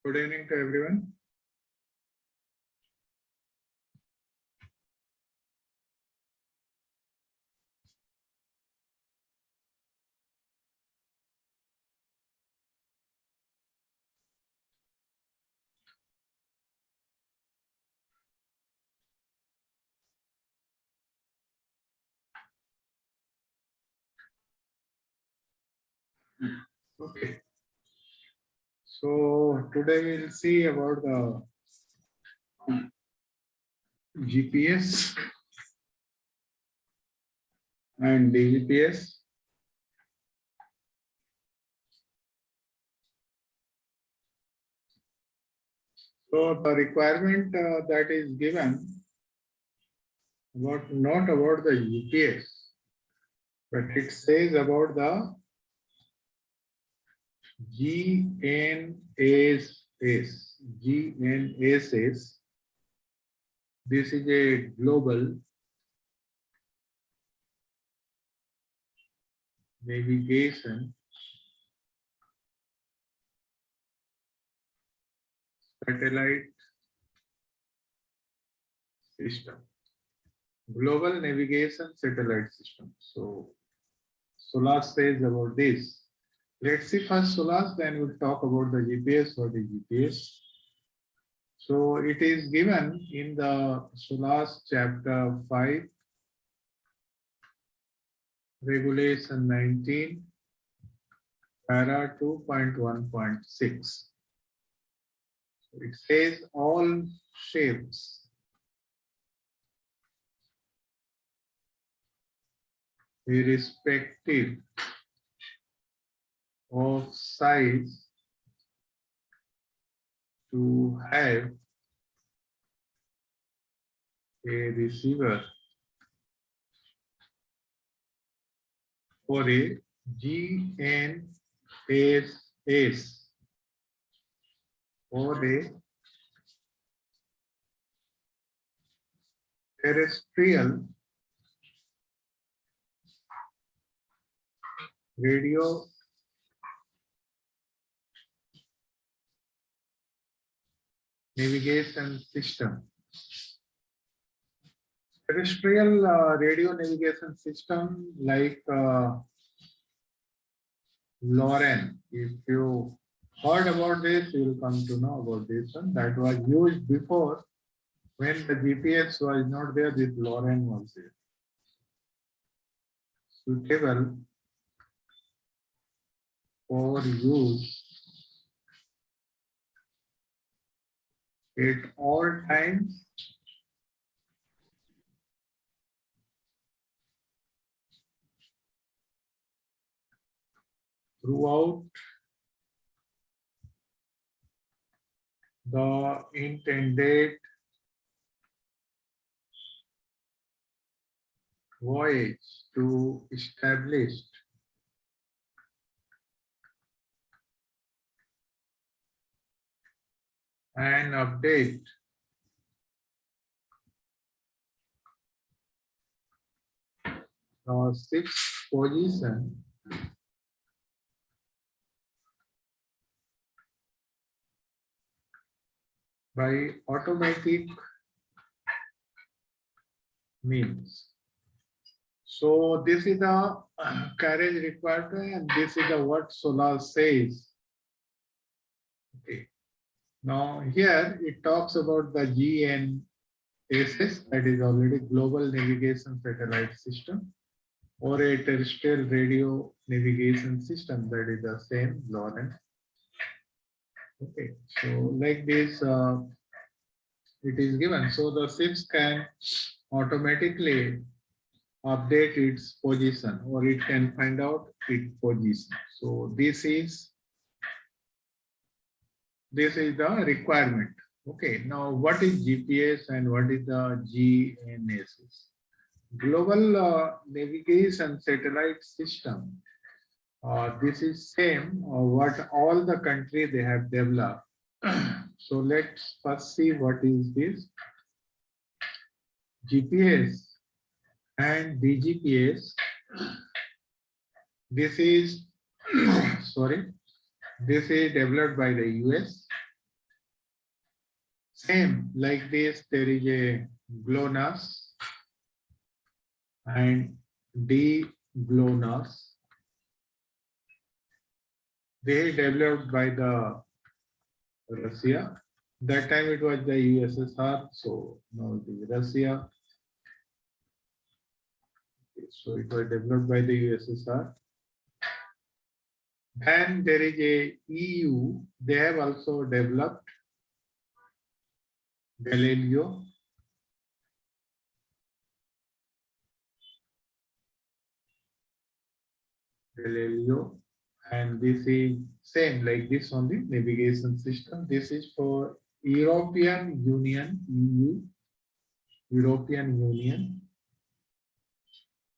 Good evening to everyone. Okay. So today we'll see about the GPS and DGPS. So the requirement that is given not about the GPS, but it says about the GNSS. GNSS. This is a global navigation satellite system. Global navigation satellite system. So Solas says about this. Let's see first Solas, then we'll talk about the GPS or the GPS. So it is given in the Solas chapter 5, regulation 19, para 2.1.6. It says all ships irrespective of size to have a receiver for a GNSS or a terrestrial radio navigation system. Terrestrial radio navigation system like LORAN. If you heard about this, you will come to know about this one. That was used before when the GPS was not there, this LORAN was there. Suitable for use at all times throughout the intended voyage to establish and update the sixth position by automatic means. So this is the carriage requirement, and this is the what Solar says. Okay. Now here it talks about the GNSS. SS, that is already Global Navigation Satellite System, or a terrestrial radio navigation system, that is the same Lawrence. Okay, so like this, it is given. So the ships can automatically update its position, or it can find out its position. So this is the requirement. Okay, now what is GPS and what is the GNSS? Global Navigation Satellite System. This is same what all the country they have developed. So let's first see what is this GPS and DGPS. This is sorry, this is developed by the US. Same like this, there is a GLONASS and DGLONASS. They developed by the Russia. That time it was the USSR, so now it is Russia. Okay, so it was developed by the USSR. And there is a EU. They have also developed Galileo. And this is same like this only navigation system. This is for European Union, EU, European Union.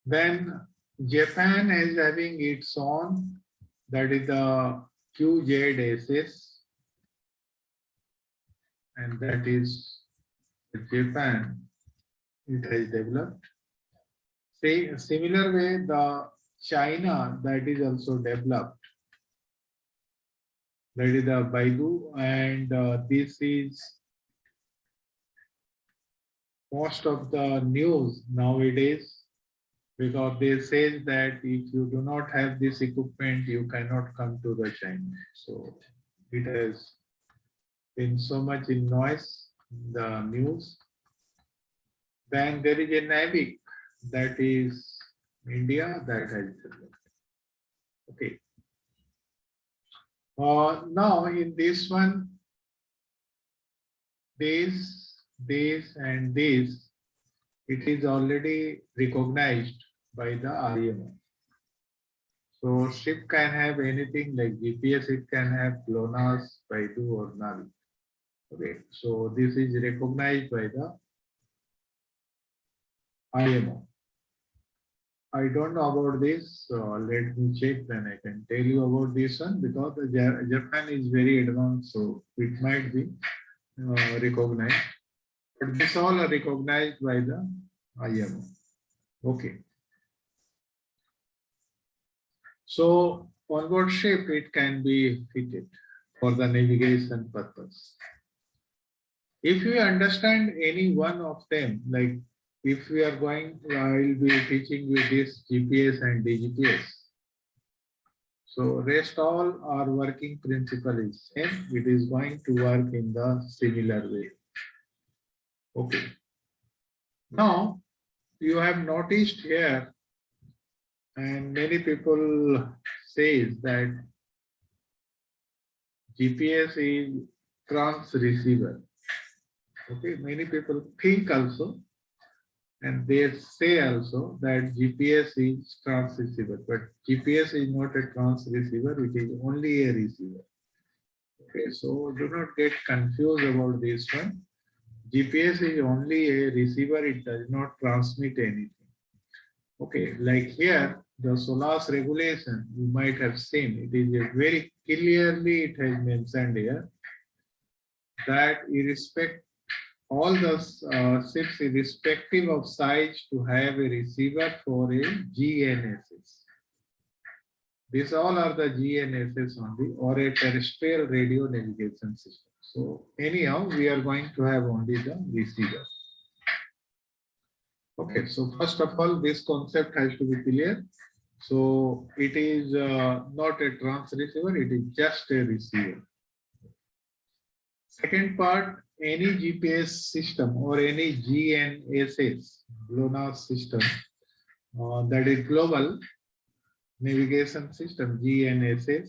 Then Japan is having its own, that is the QZSS, and that is Japan. It has developed. Say similar way, the China, that is also developed. That is the Baidu, and this is most of the news nowadays, because they say that if you do not have this equipment, you cannot come to the China. So it has been so much in noise, the news. Then there is a NAVIC, that is India, that has developed. Okay. Now in this one, this, and this, it is already recognized by the IMO. So ship can have anything like GPS, it can have GLONASS, Baidu or Navi. Okay, so this is recognized by the IMO. I don't know about this, so let me check, then I can tell you about this one, because Japan is very advanced, so it might be recognized. But this all are recognized by the IMO. Okay. So on board ship, it can be fitted for the navigation purpose. If you understand any one of them, like if we are going, I will be teaching you this GPS and DGPS. So rest all our working principle is same. It is going to work in the similar way. Okay. Now you have noticed here, and many people say that GPS is trans receiver. Okay, many people think also, and they say also that GPS is trans receiver, but GPS is not a trans receiver, it is only a receiver. Okay, so do not get confused about this one. GPS is only a receiver, it does not transmit anything. Okay, like here, the SOLAS regulation, you might have seen, it is a very clearly, it has mentioned here that irrespective, all the ships irrespective of size to have a receiver for a GNSS. These all are the GNSS only, or a terrestrial radio navigation system. So anyhow, we are going to have only the receiver. Okay, so first of all, this concept has to be clear. So it is not a trans receiver, it is just a receiver. Second part, any GPS system or any GNSS, GLONASS system, that is global navigation system, GNSS,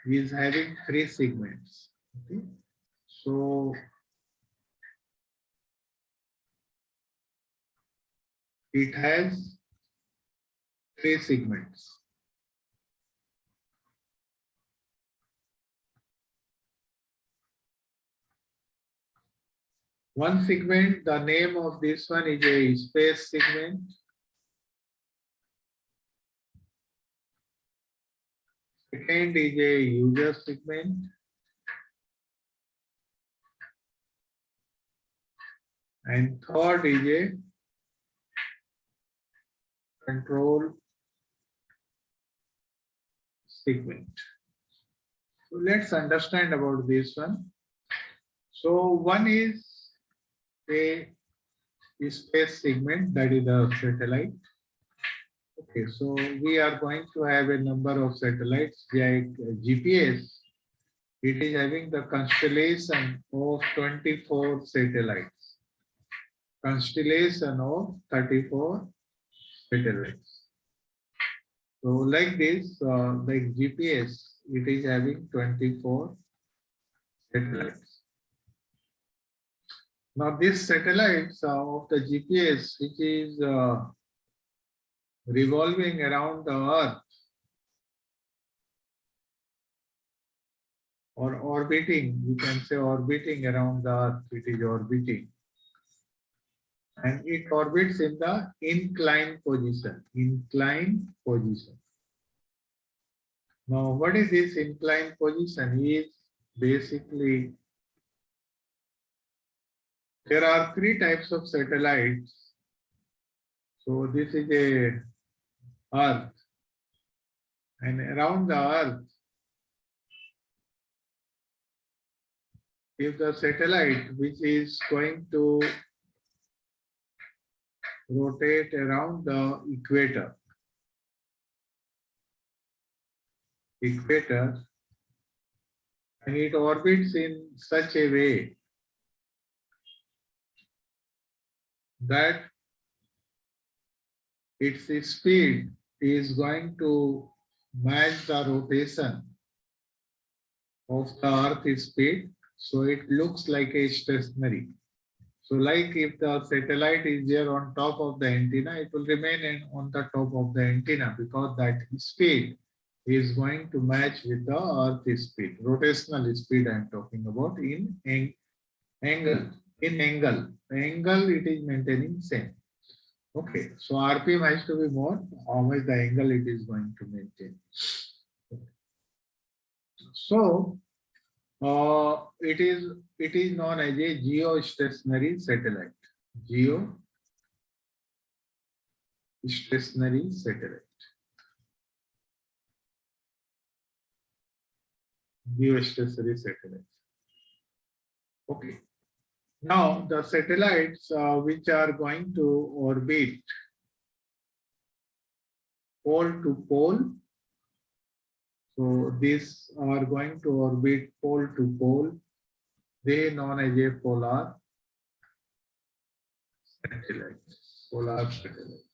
is having 3 segments. Okay? So it has 3 segments. One segment, the name of this one is a space segment. Second is a user segment. And third is a control segment. So let's understand about this one. So one is a space segment, that is a satellite. Okay, so we are going to have a number of satellites like GPS. It is having the constellation of 24 satellites. Constellation of 34 satellites. So like this, like GPS, it is having 24 satellites. Now these satellites of the GPS, which is revolving around the Earth or orbiting, you can say orbiting around the Earth, it is orbiting. And it orbits in the inclined position. Inclined position. Now, what is this inclined position? Is basically there are 3 types of satellites. So this is a Earth, and around the Earth, if the satellite which is going to rotate around the equator, and it orbits in such a way that its speed is going to match the rotation of the Earth's speed, so it looks like a stationary. So like if the satellite is there on top of the antenna, it will remain on the top of the antenna because that speed is going to match with the Earth's speed, rotational speed I am talking about in angle. In angle, the angle it is maintaining same. Okay, so RPM has to be more, how much the angle it is going to maintain. So it is known as a geostationary satellite. Geostationary satellite. Geostationary satellite. Okay. Now the satellites which are going to orbit pole to pole. So these are going to orbit pole to pole. They are known as a polar satellite. Polar satellite.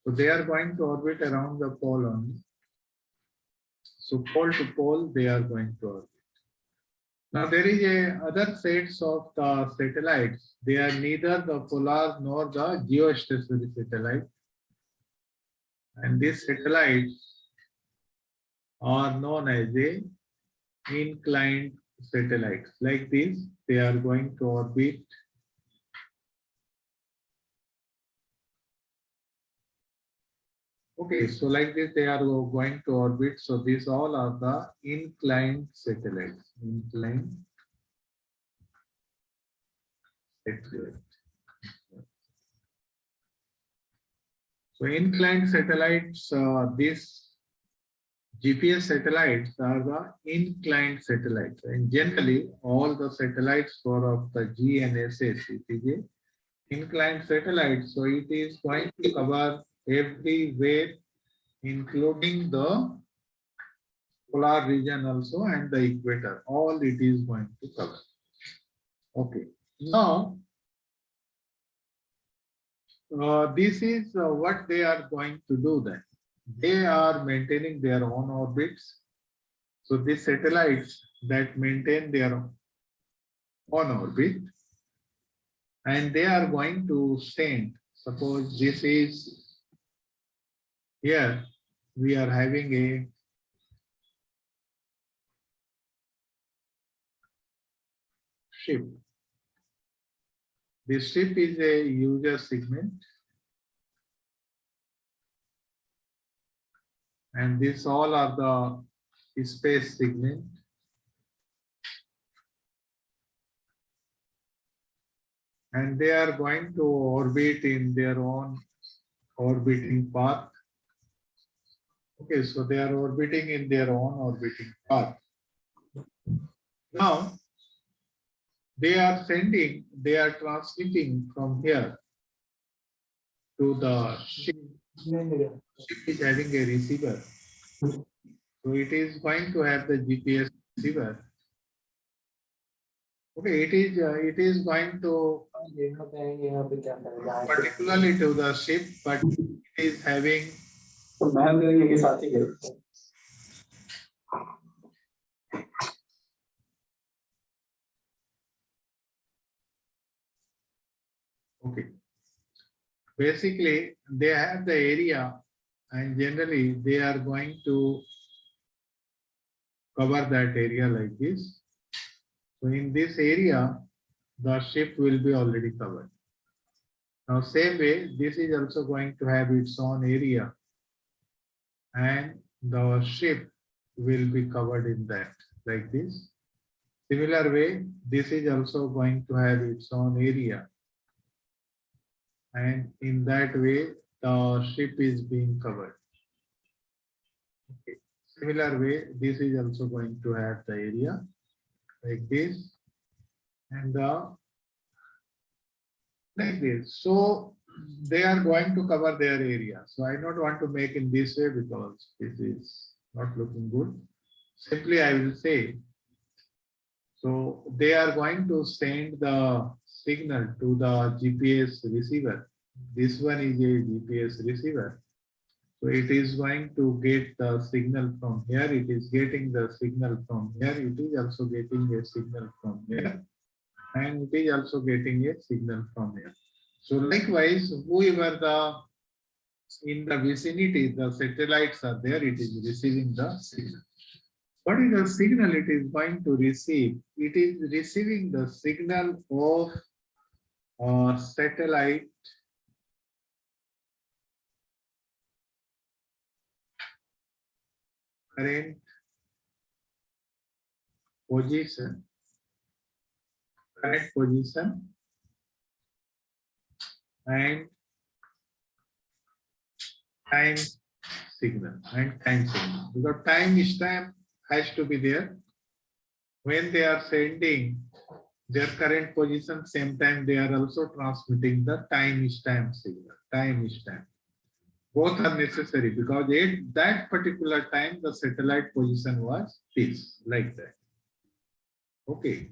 So they are going to orbit around the pole only. So pole to pole they are going to orbit. Now there is a other sets of the satellites. They are neither the polar nor the geostationary satellite. And these satellites are known as a inclined satellites. Like this, they are going to orbit okay, so like this they are going to orbit. So these all are the inclined satellites. Inclined satellite. So inclined satellites, these GPS satellites are the inclined satellites, and generally all the satellites for of the GNSS, it is a inclined satellite, so it is going to cover everywhere, including the polar region also and the equator. All it is going to cover. Okay. Now, this is what they are going to do then. They are maintaining their own orbits. So these satellites that maintain their own orbit, and they are going to send, suppose this is here, we are having a ship. This ship is a user segment, and this all are the space segment. And they are going to orbit in their own orbiting path. Okay, so they are orbiting in their own orbiting path. Now, they are transmitting from here to the ship. Ship is having a receiver. So it is going to have the GPS receiver. Okay, it is going to particularly to the ship, but it is having okay. Basically, they have the area, and generally they are going to cover that area like this. So in this area, the ship will be already covered. Now, same way, this is also going to have its own area, and the ship will be covered in that like this. Similar way, this is also going to have its own area, and in that way, the ship is being covered. Okay. Similar way, this is also going to have the area like this, and like this. So they are going to cover their area. So I don't want to make in this way because this is not looking good. Simply I will say, so they are going to send the signal to the GPS receiver. This one is a GPS receiver. So it is going to get the signal from here. It is getting the signal from here. It is also getting a signal from here. And it is also getting a signal from here. So likewise, whoever in the vicinity, the satellites are there, it is receiving the signal. What is the signal it is going to receive? It is receiving the signal of satellite current position, and time signal because time stamp has to be there when they are sending their current position. Same time they are also transmitting the time stamp signal. Both are necessary because at that particular time the satellite position was this, like that. Okay.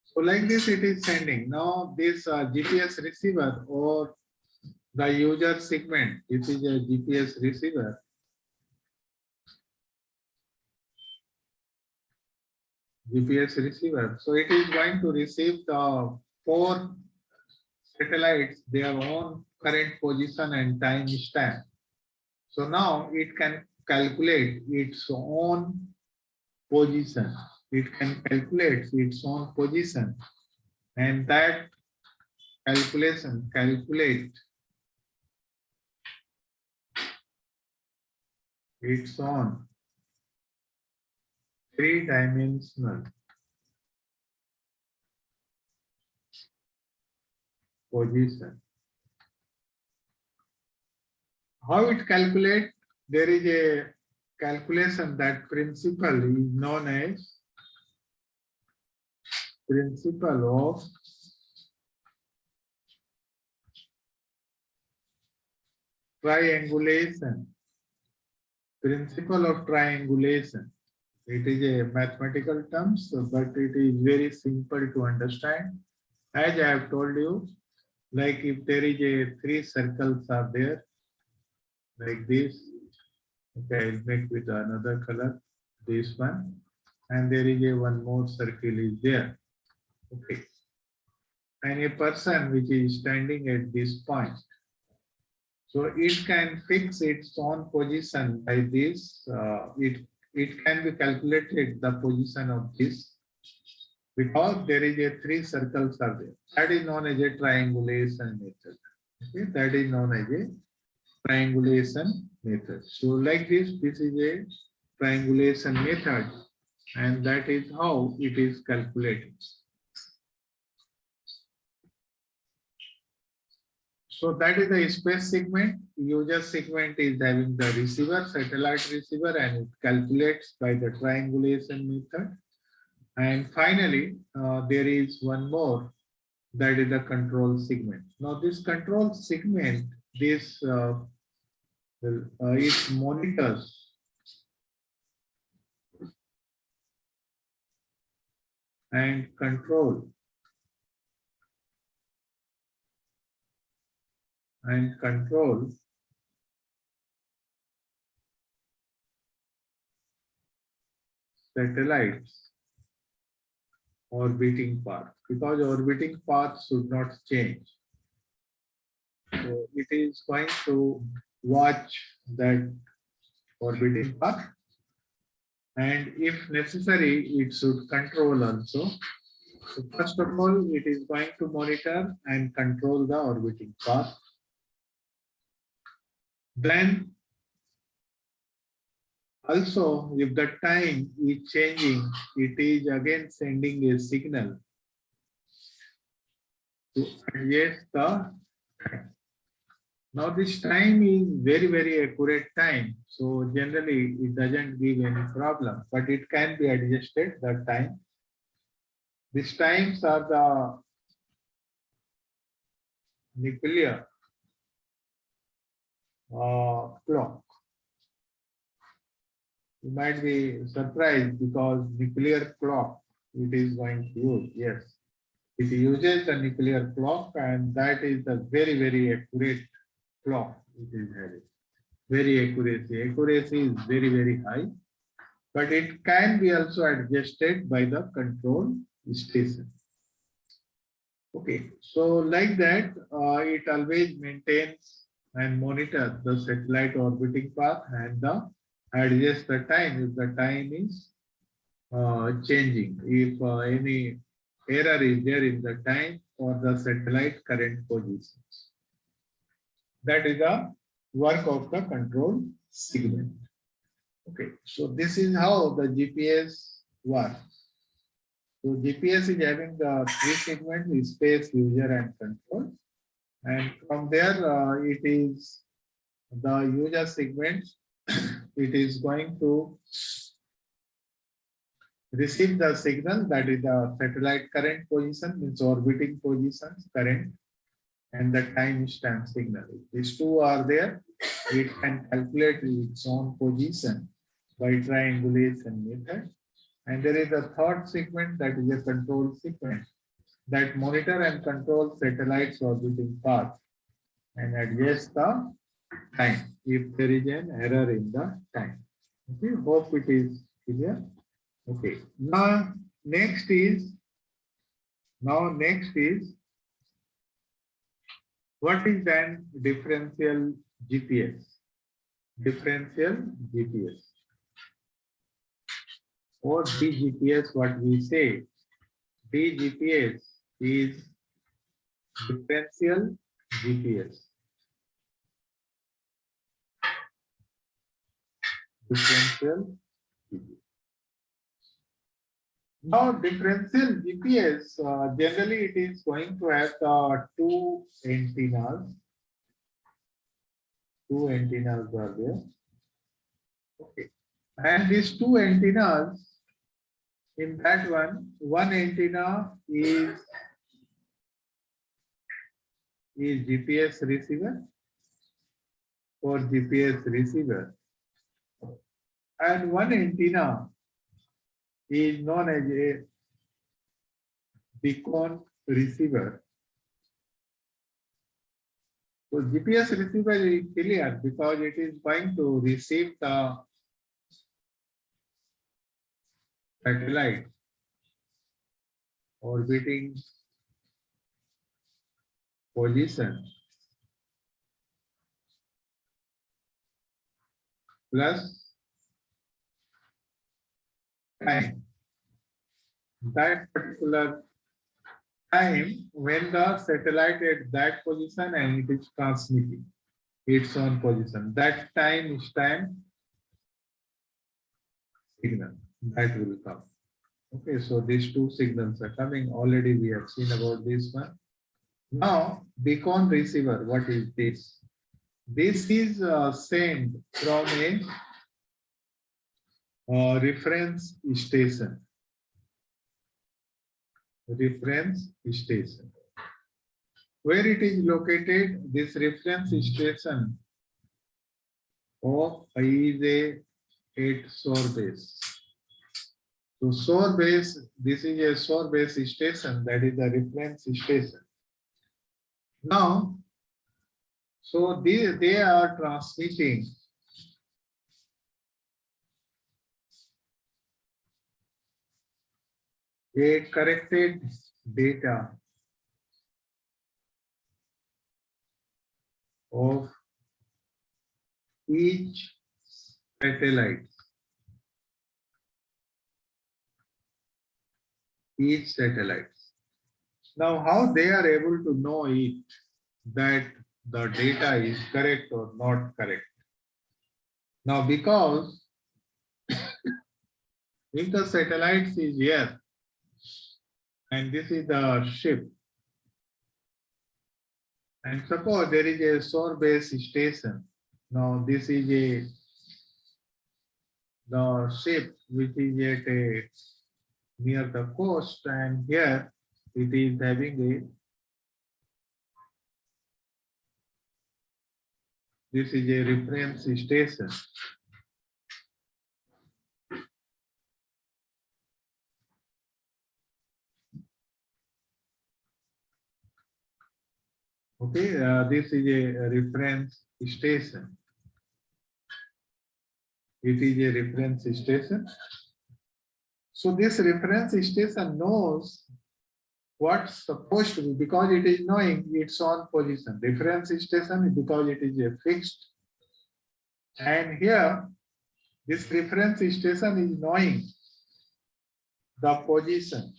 So like this it is sending. Now this GPS receiver or the user segment, this is a GPS receiver. So it is going to receive the 4 satellites, their own current position and time stamp. So now it can calculate its own position. And that calculate its own 3-dimensional position. How it calculates? There is a calculation, that principle is known as principle of triangulation. It is a mathematical terms, but it is very simple to understand. As I have told you, like if there is a three circles are there, like this. Okay, I'll make with another color, this one, and there is a one more circle is there. Okay, and a person which is standing at this point. So it can fix its own position by this. It can be calculated the position of this because there is a three circles are there. That is known as a triangulation method. Okay, that is known as a triangulation method. So like this is a triangulation method, and that is how it is calculated. So that is the space segment. User segment is having the receiver, satellite receiver, and it calculates by the triangulation method. And finally, there is one more, that is the control segment. Now this control segment, this it monitors and control satellites orbiting path, because orbiting path should not change. So it is going to watch that orbiting path, and if necessary, it should control also. So first of all, it is going to monitor and control the orbiting path. Then also, if the time is changing, it is again sending a signal to adjust the time. Now this time is very accurate time. So generally it doesn't give any problem, but it can be adjusted the time. These times are the nuclear clock. You might be surprised because nuclear clock it is going to use. Yes, it uses the nuclear clock, and that is a very accurate clock. It is having very accuracy. Accuracy is very high, but it can be also adjusted by the control station. Okay, so like that, it always maintains and monitors the satellite orbiting path and the adjust the time if the time is changing, if any error is there in the time or the satellite current positions. That is the work of the control segment. Okay, so this is how the GPS works. So GPS is having the three segments: space, user, and control. And from there, it is the user segment. It is going to receive the signal, that is the satellite current position, means orbiting positions current, and the time stamp signal. If these two are there, it can calculate its own position by triangulation method. And there is a third segment, that is a control segment, that monitor and control satellites orbiting path and adjust the time if there is an error in the time. Okay, hope it is clear. Okay, next is what is then differential GPS? Differential GPS or DGPS, what we say. DGPS is differential GPS. Differential GPS. Now, differential GPS, generally it is going to have two antennas. Two antennas are there. Okay. And these two antennas, in that one antenna is GPS receiver or GPS receiver. And one antenna is known as a beacon receiver. So GPS receiver is clear because it is going to receive the satellite orbiting position plus time. That particular time when the satellite at that position and it is transmitting its own position. That time is time signal that will come. Okay, so these two signals are coming. Already we have seen about this one. Now, beacon receiver, what is this? This is sent from a reference station. Reference station. Where it is located, this reference station of is a at shore base. So shore base, this is a shore base station, that is the reference station. Now, so they are transmitting a corrected data of each satellite. Each satellite. Now, how they are able to know it that the data is correct or not correct? Now, because if the satellites is here and this is the ship, and suppose there is a shore base station. Now, this is the ship which is at a near the coast, and here it is having this is a reference station. Okay, this is a reference station. It is a reference station. So this reference station knows what's supposed to be because it is knowing its own position. Reference station because it is a fixed. And here, this reference station is knowing the position,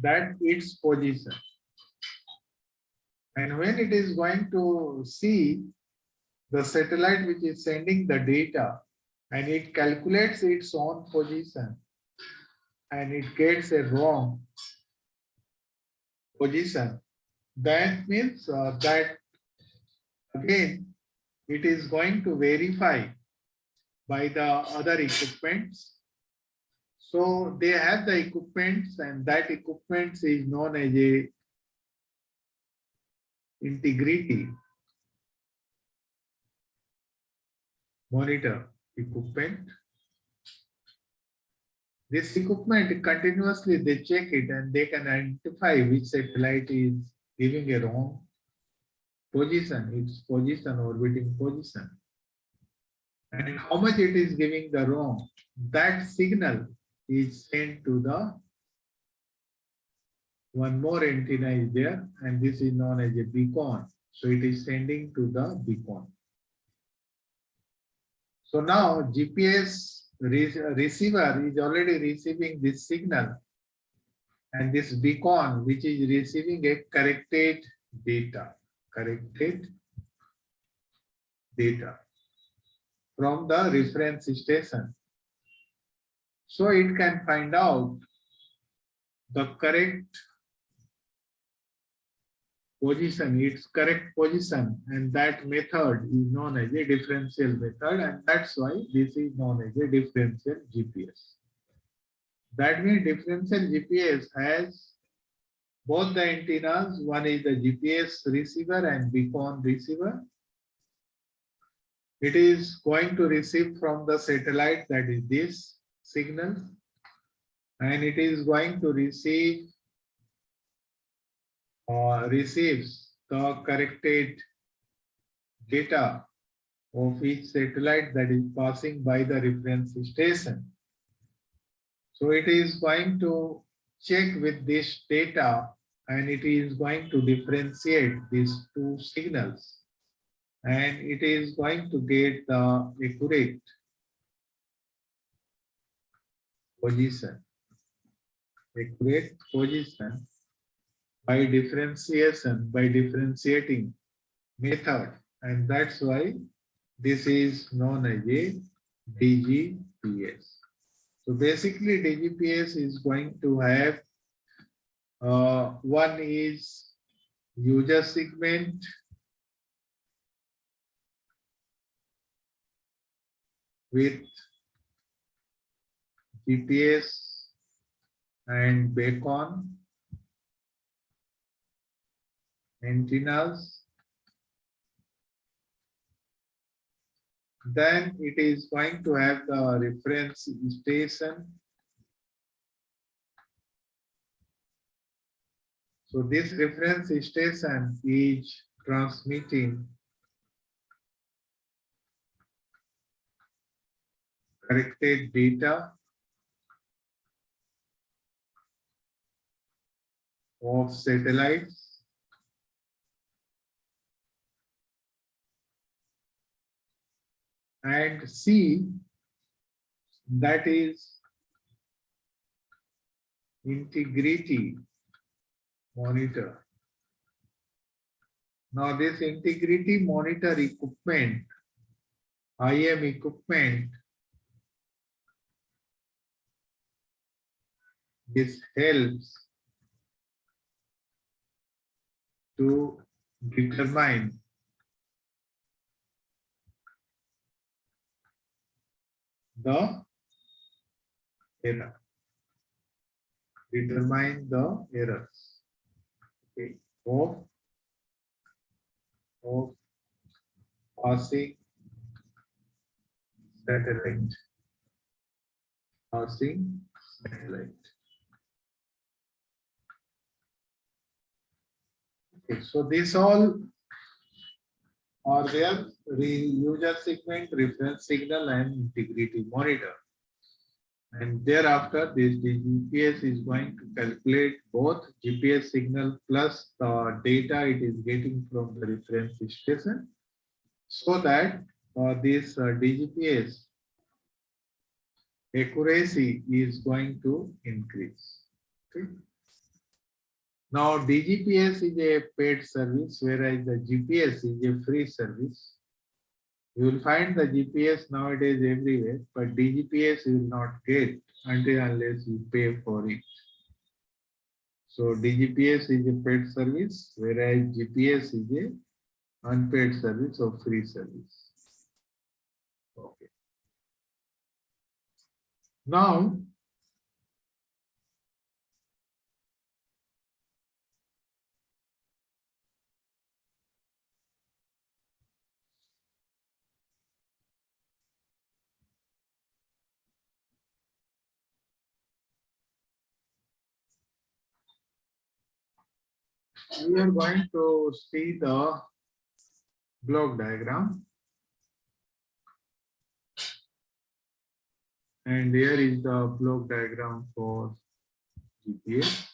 that its position. And when it is going to see the satellite which is sending the data and it calculates its own position and it gets a wrong position, that means that again it is going to verify by the other equipments. So they have the equipments and that equipment is known as a integrity monitor equipment. This equipment continuously they check it and they can identify which satellite is giving a wrong position, its position, orbiting position. And how much it is giving the wrong, that signal is sent to the one more antenna is there, and this is known as a beacon. So it is sending to the beacon. So now GPS receiver is already receiving this signal, and this beacon which is receiving a corrected data from the reference station. So it can find out the correct position, its correct position, and that method is known as a differential method, and that's why this is known as a differential GPS. That means differential GPS has both the antennas. One is the GPS receiver and beacon receiver. It is going to receive from the satellite, that is this, signals, and it is going to receive or receives the corrected data of each satellite that is passing by the reference station. So it is going to check with this data, and it is going to differentiate these two signals, and it is going to get the accurate position, by differentiating method, and that's why this is known as a DGPS. So basically DGPS is going to have one is user segment, with GPS and beacon antennas. Then it is going to have the reference station. So this reference station is transmitting corrected data of satellites, and C, that is integrity monitor. Now this integrity monitor equipment, IM equipment, this helps to determine the error. Determine the errors, okay, of passing satellite. Passing satellite. Okay, so this all are there: user segment, reference signal, and integrity monitor. And thereafter, this GPS is going to calculate both GPS signal plus the data it is getting from the reference station, so that this DGPS accuracy is going to increase. Okay. Now, DGPS is a paid service, whereas the GPS is a free service. You will find the GPS nowadays everywhere, but DGPS you will not get until unless you pay for it. So DGPS is a paid service, whereas GPS is a unpaid service or free service. Okay. Now, we are going to see the block diagram, and here is the block diagram for GPS.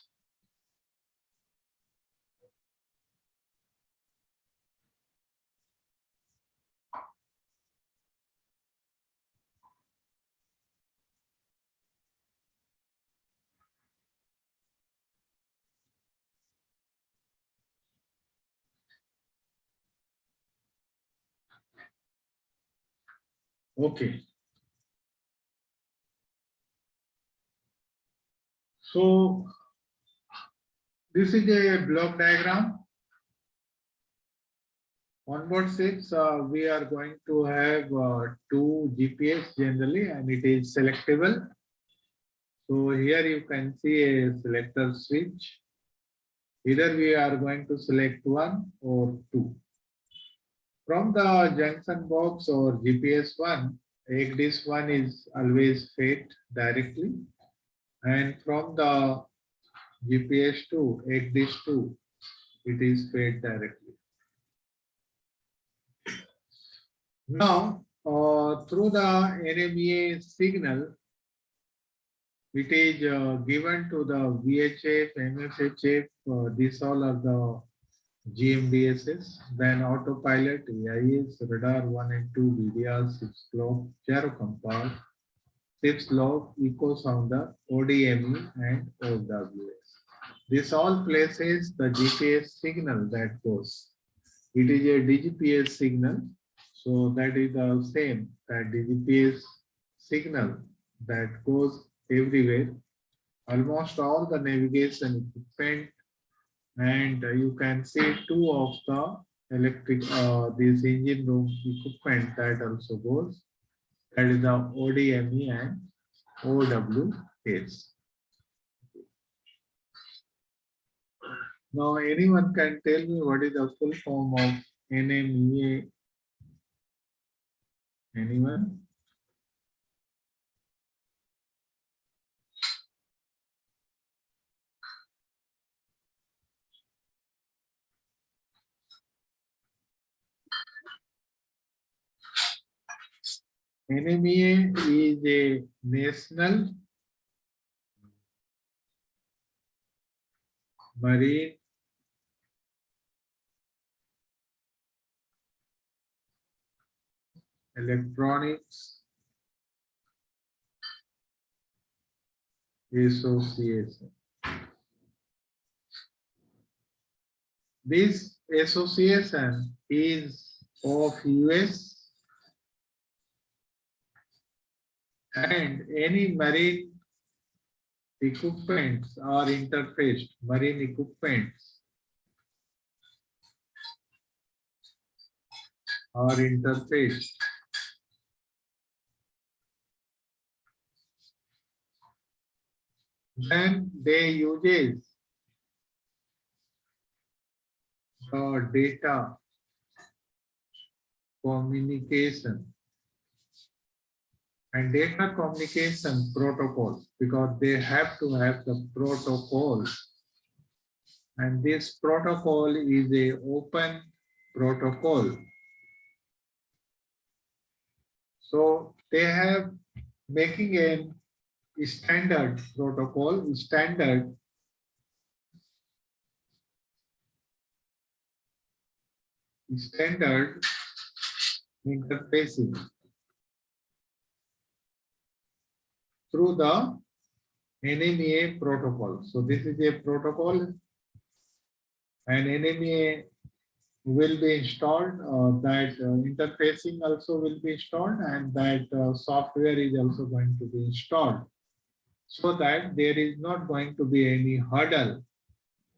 Okay. So this is a block diagram. On board 6, we are going to have two GPS generally, and it is selectable. So here you can see a selector switch. Either we are going to select 1 or 2. From the junction box or GPS 1, egg dish 1 is always fed directly, and from the GPS to egg dish 2, it is fed directly. Now, through the NMEA signal, it is given to the VHF, MSHF, these all are the GMDSS, then autopilot, AIS, radar 1 and 2, VDR, 6 globe, gyro compass, 6 log, echo sounder, ODME, and OWS. This all places the GPS signal that goes. It is a DGPS signal, so that is the same, that DGPS signal that goes everywhere. Almost all the navigation equipment, and you can see two of the electric, this engine room equipment that also goes. That is the ODME and OWS. Now, anyone can tell me what is the full form of NMEA? Anyone? NMEA is a national marine electronics association. This association is of US, and any marine equipments are interfaced, marine equipments are interfaced. Then they uses the data communication and data communication protocols, because they have to have the protocol, and this protocol is a open protocol. So they have making a standard protocol, standard interfacing through the NMEA protocol. So this is a protocol, and NMEA will be installed, that interfacing also will be installed, and that software is also going to be installed, so that there is not going to be any hurdle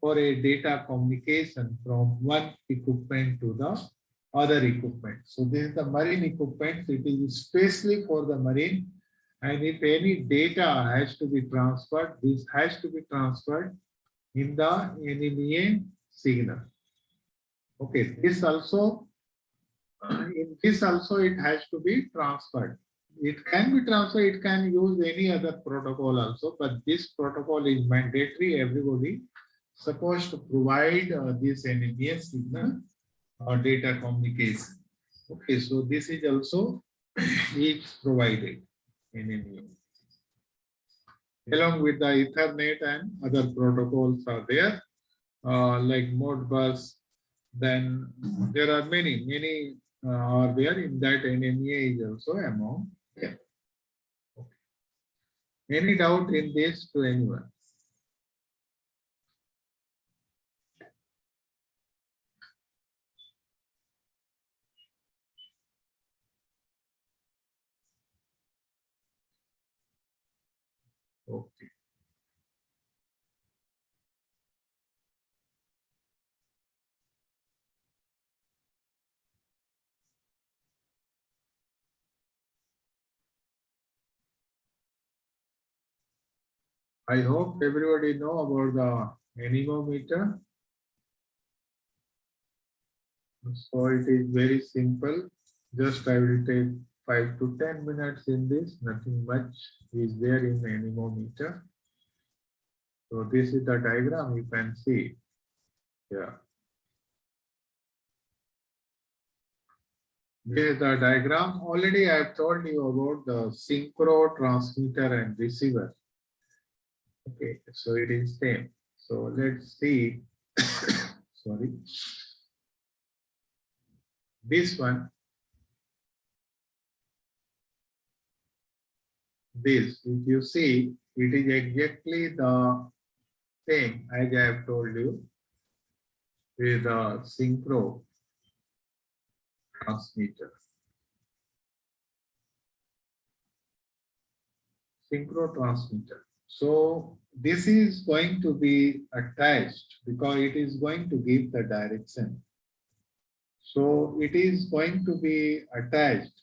for a data communication from one equipment to the other equipment. So this is the marine equipment. It is especially for the marine, and if any data has to be transferred, this has to be transferred in the NMEA signal. Okay, this also, in this also it has to be transferred. It can be transferred, it can use any other protocol also, but this protocol is mandatory. Everybody supposed to provide this NMEA signal or data communication. Okay, so this is also is provided NMEA. Along with the Ethernet and other protocols are there, like Modbus. Then there are many are there in that. NMEA is also among them. Okay. Any doubt in this to anyone? Okay. I hope everybody know about the anemometer. So it is very simple. Just I will take 5 to 10 minutes in this, nothing much is there in anemometer. So this is the diagram you can see. Yeah. This is the diagram. Already I have told you about the synchro transmitter and receiver. Okay, so it is same. So let's see. Sorry. This one, this, if you see, it is exactly the same as I have told you with the synchro transmitter. Synchro transmitter. So this is going to be attached because it is going to give the direction. So it is going to be attached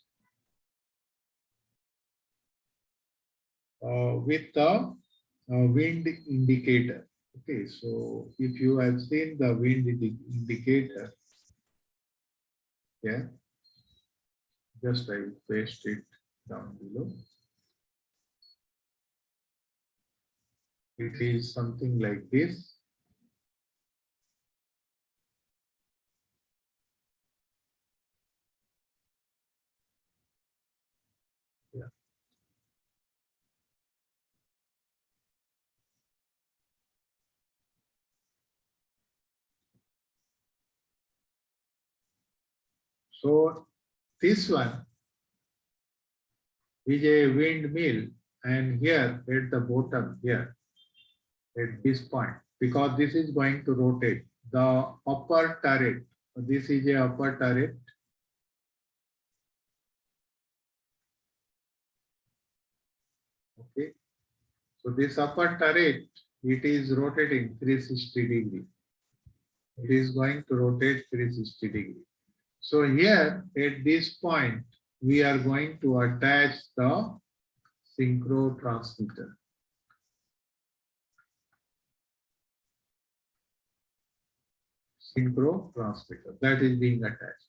with the wind indicator. Okay, so if you have seen the wind indicator, yeah, just I will paste it down below. It is something like this. Yeah. So this one is a windmill, and here at the bottom here at this point, because this is going to rotate the upper turret. This is a upper turret. Okay, so this upper turret, it is rotating 360 degree. It is going to rotate 360 degree. So here at this point, we are going to attach the synchro transmitter. Synchro transmitter that is being attached.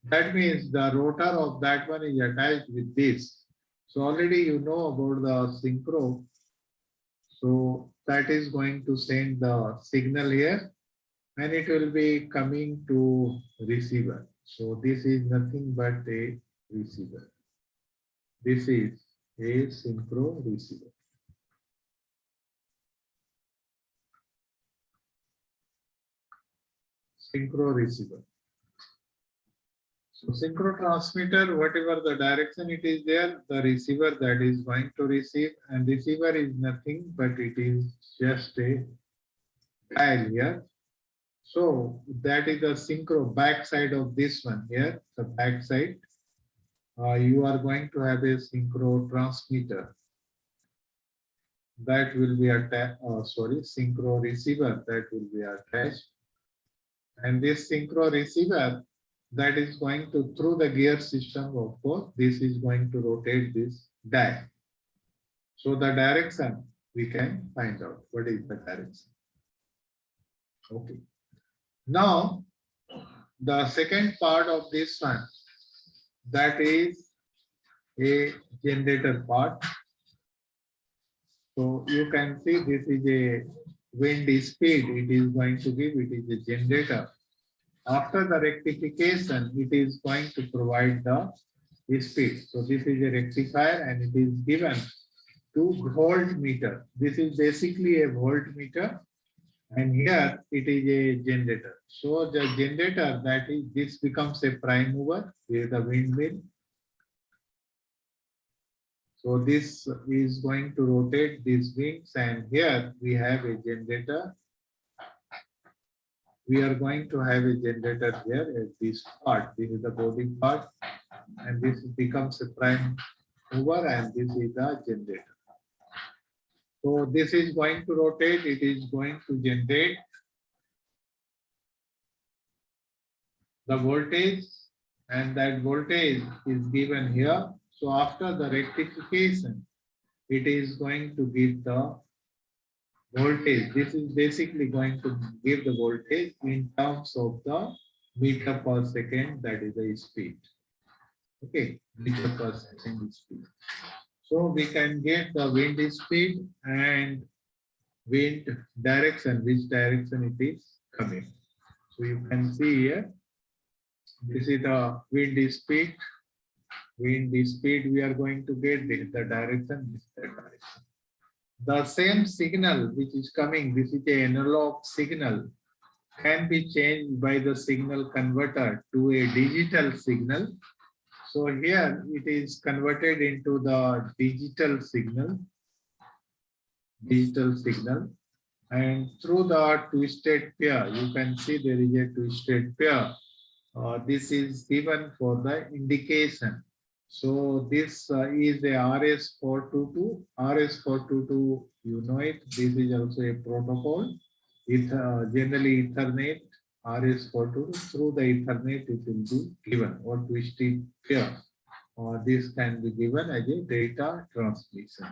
That means the rotor of that one is attached with this. So already you know about the synchro. So that is going to send the signal here and it will be coming to receiver. So this is nothing but a receiver. This is a synchro receiver. Synchro receiver. So synchro transmitter, whatever the direction it is there, the receiver that is going to receive, and receiver is nothing but it is just a dial here. So that is the synchro backside of this one here, the backside. You are going to have a synchro transmitter that will be attached, synchro receiver that will be attached. And this synchro receiver that is going to, through the gear system, of course, this is going to rotate this dial. So the direction we can find out. What is the direction? Okay. Now, the second part of this one, that is a generator part. So you can see this is a wind speed it is going to give, it is a generator. After the rectification, it is going to provide the speed. So this is a rectifier and it is given to voltmeter. This is basically a voltmeter and here it is a generator. So the generator, that is, this becomes a prime mover with the windmill. So this is going to rotate these wings and here we have a generator. We are going to have a generator here at this part. This is the body part and this becomes a prime mover and this is the generator. So this is going to rotate, it is going to generate the voltage and that voltage is given here. So after the rectification, it is going to give the voltage. This is basically going to give the voltage in terms of the meter per second, that is the speed. Okay, meter per second speed. So we can get the wind speed and wind direction, which direction it is coming. So you can see here, this is the wind speed. Wind speed we are going to get the direction, this is the direction. The same signal which is coming, this is an analog signal, can be changed by the signal converter to a digital signal. So here it is converted into the digital signal, and through the twisted pair, you can see there is a twisted pair. This is given for the indication. So this is a RS422. RS422, you know it. This is also a protocol. Generally Ethernet RS422. Through the Ethernet, it will be given or twisted pair. This can be given as a data transmission.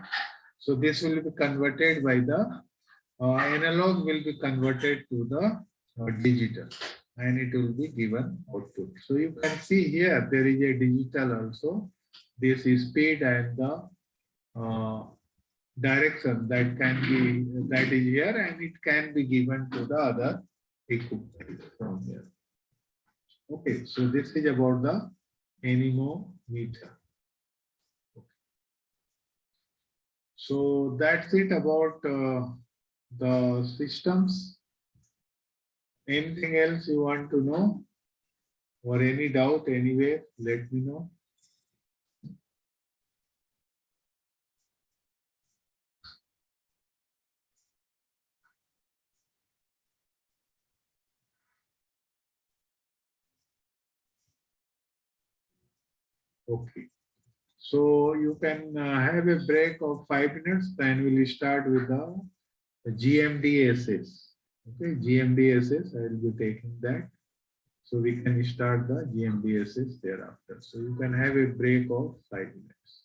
So this will be converted by the analog will be converted to the digital, and it will be given output. So you can see here there is a digital also. This is speed and the uh, direction that is here, and it can be given to the other equipment from here. Okay, so this is about the anemometer. So that's it about the systems. Anything else you want to know or any doubt anywhere, let me know. Okay. So you can have a break of 5 minutes, then we'll start with the GMDSS. Okay, GMDSS, I will be taking that. So we can start the GMDSS thereafter. So you can have a break of 5 minutes.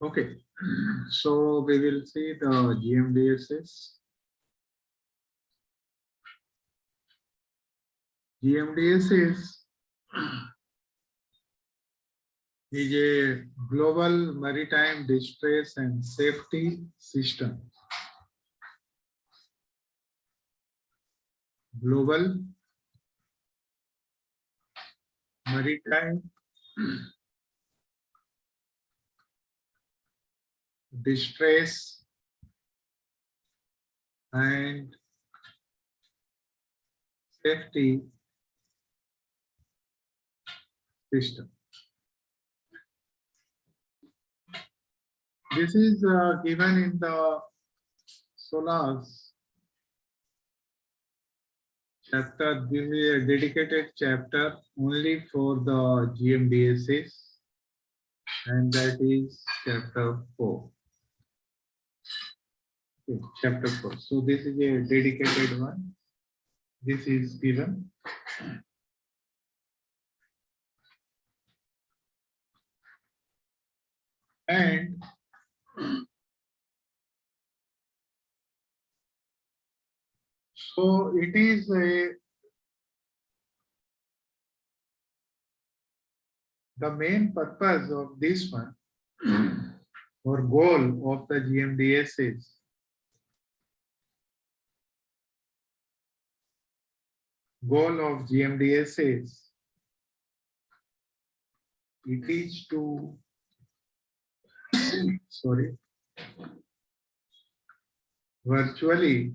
Okay, so we will see the GMDSS. GMDSS is a global maritime distress and safety system. Global maritime distress and safety system. This is given in the SOLAS chapter. This is a dedicated chapter only for the GMDSS, and that is chapter 4. Okay, chapter 4. So this is a dedicated one. This is given. And so it is the main purpose of this one or goal of the GMDS is it is to sorry virtually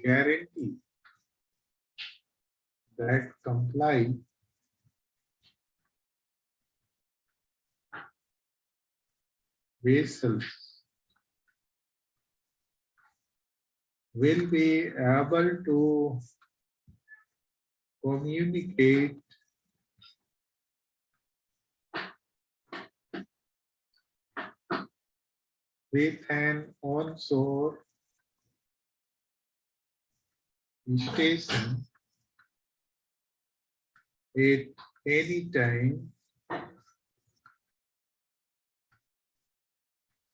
guarantee that comply vessels will be able to communicate with an onshore station at any time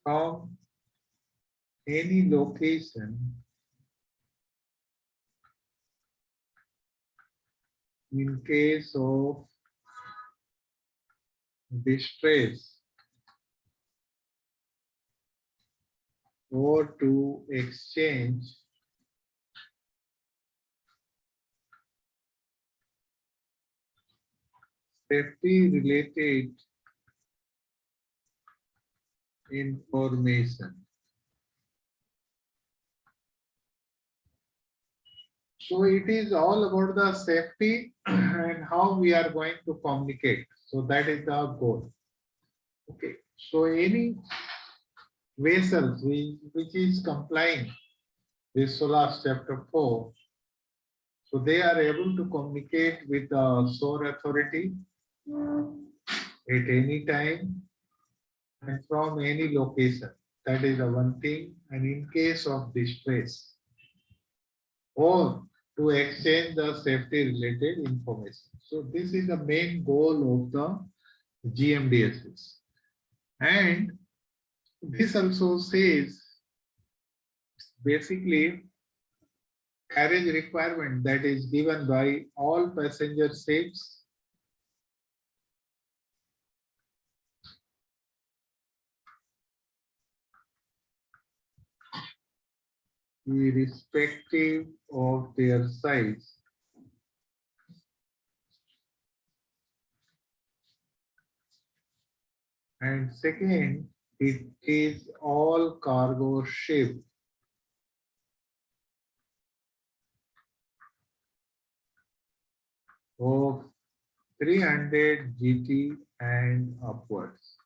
from any location in case of distress or to exchange safety related information. So it is all about the safety and how we are going to communicate. So that is the goal. Okay. So any vessels which is complying with SOLAS chapter 4, so they are able to communicate with the shore authority at any time and from any location. That is the one thing. And in case of distress or to exchange the safety related information. So this is the main goal of the GMDSS. And this also says basically carriage requirement that is given by all passenger ships irrespective of their size. And second, it is all cargo ship of 300 GT and upwards.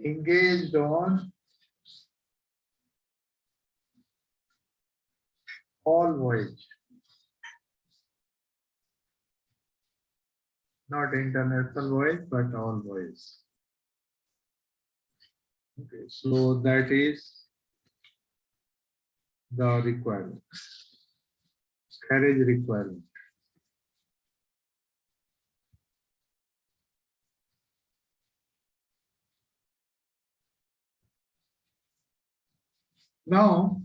Engaged on all voyage, not international voyage, but all voyage. Okay, so that is the requirement. carriage requirement. Now,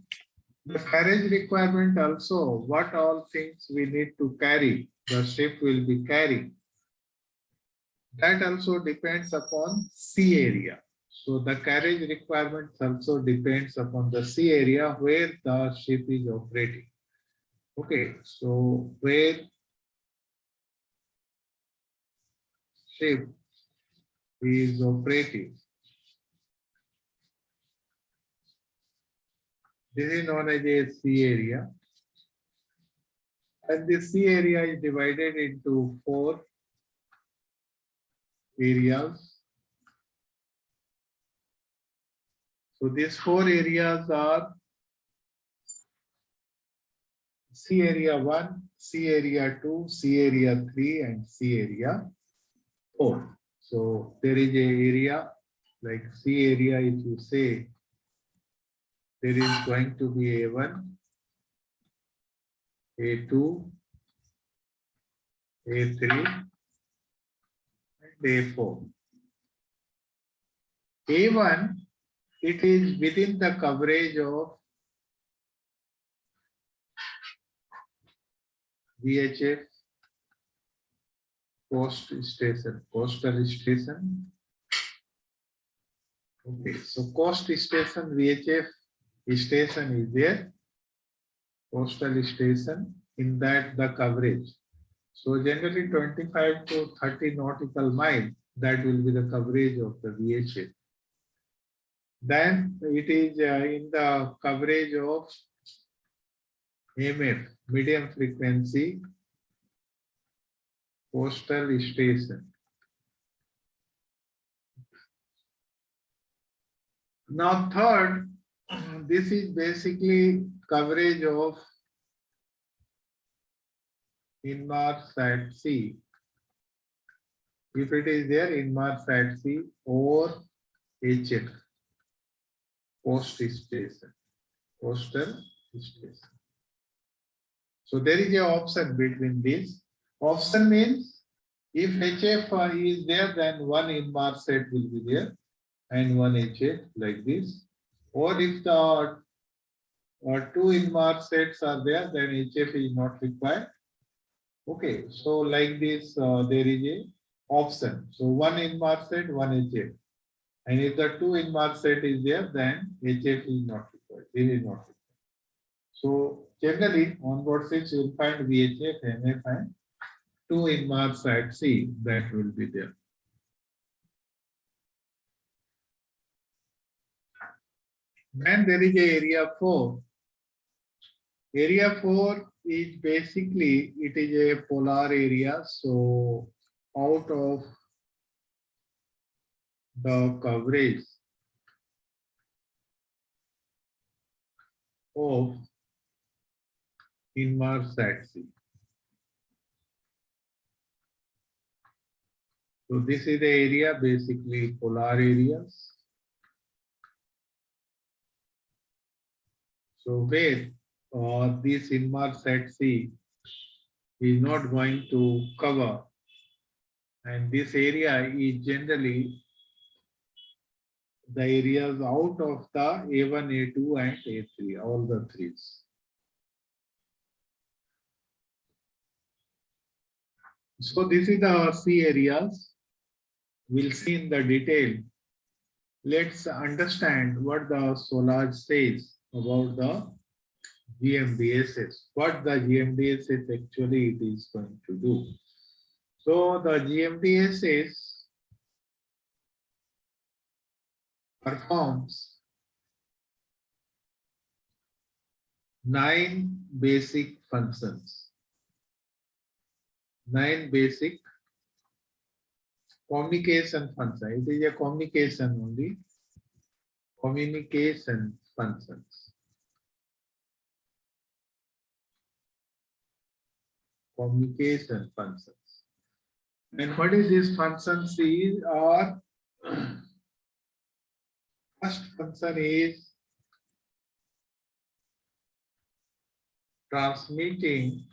the carriage requirement also, what all things we need to carry, the ship will be carrying. That also depends upon sea area. So the carriage requirements also depends upon the sea area where the ship is operating. Okay, so where ship is operating, this is known as a sea area. And the sea area is divided into 4 areas. So these 4 areas are sea area 1, sea area 2, sea area 3, and sea area 4. So there is a area like sea area, if you say there is going to be A1, A2, A3, and A4. A1, it is within the coverage of VHF coastal station. Okay, so coast station VHF station is there, coastal station, in that the coverage. So generally 25 to 30 nautical miles, that will be the coverage of the VHF. Then it is in the coverage of MF, medium frequency coastal station. Now third, this is basically coverage of Inmarsat sea. If it is there, Inmarsat sea or HF, coast station, coastal station. So there is an option between these. Option means if HF is there, then one Inmarsat will be there and one HF like this. Or if the two Inmarsats are there, then HF is not required. Okay, so like this, there is a option. So one Inmarsat, one HF. And if the two Inmarsat is there, then HF is not required. This is not required. So generally, on board ships, you will find VHF, MF, and two Inmarsat C that will be there. Then there is a area 4. Area 4 is basically, it is a polar area. So out of the coverage of Inmarsat sea. So this is the area, basically polar areas. So where this Inmarsat sea is not going to cover, and this area is generally the areas out of the A1, A2, and A3, all the threes. So this is the sea areas. We'll see in the detail. Let's understand what the Solar says about the GMDSS. What the GMDSS actually it is going to do. So the GMDSS performs 9 basic functions. 9 basic communication function. It is a communication only. Communication functions. Communication functions. And what is this functions is or first function is transmitting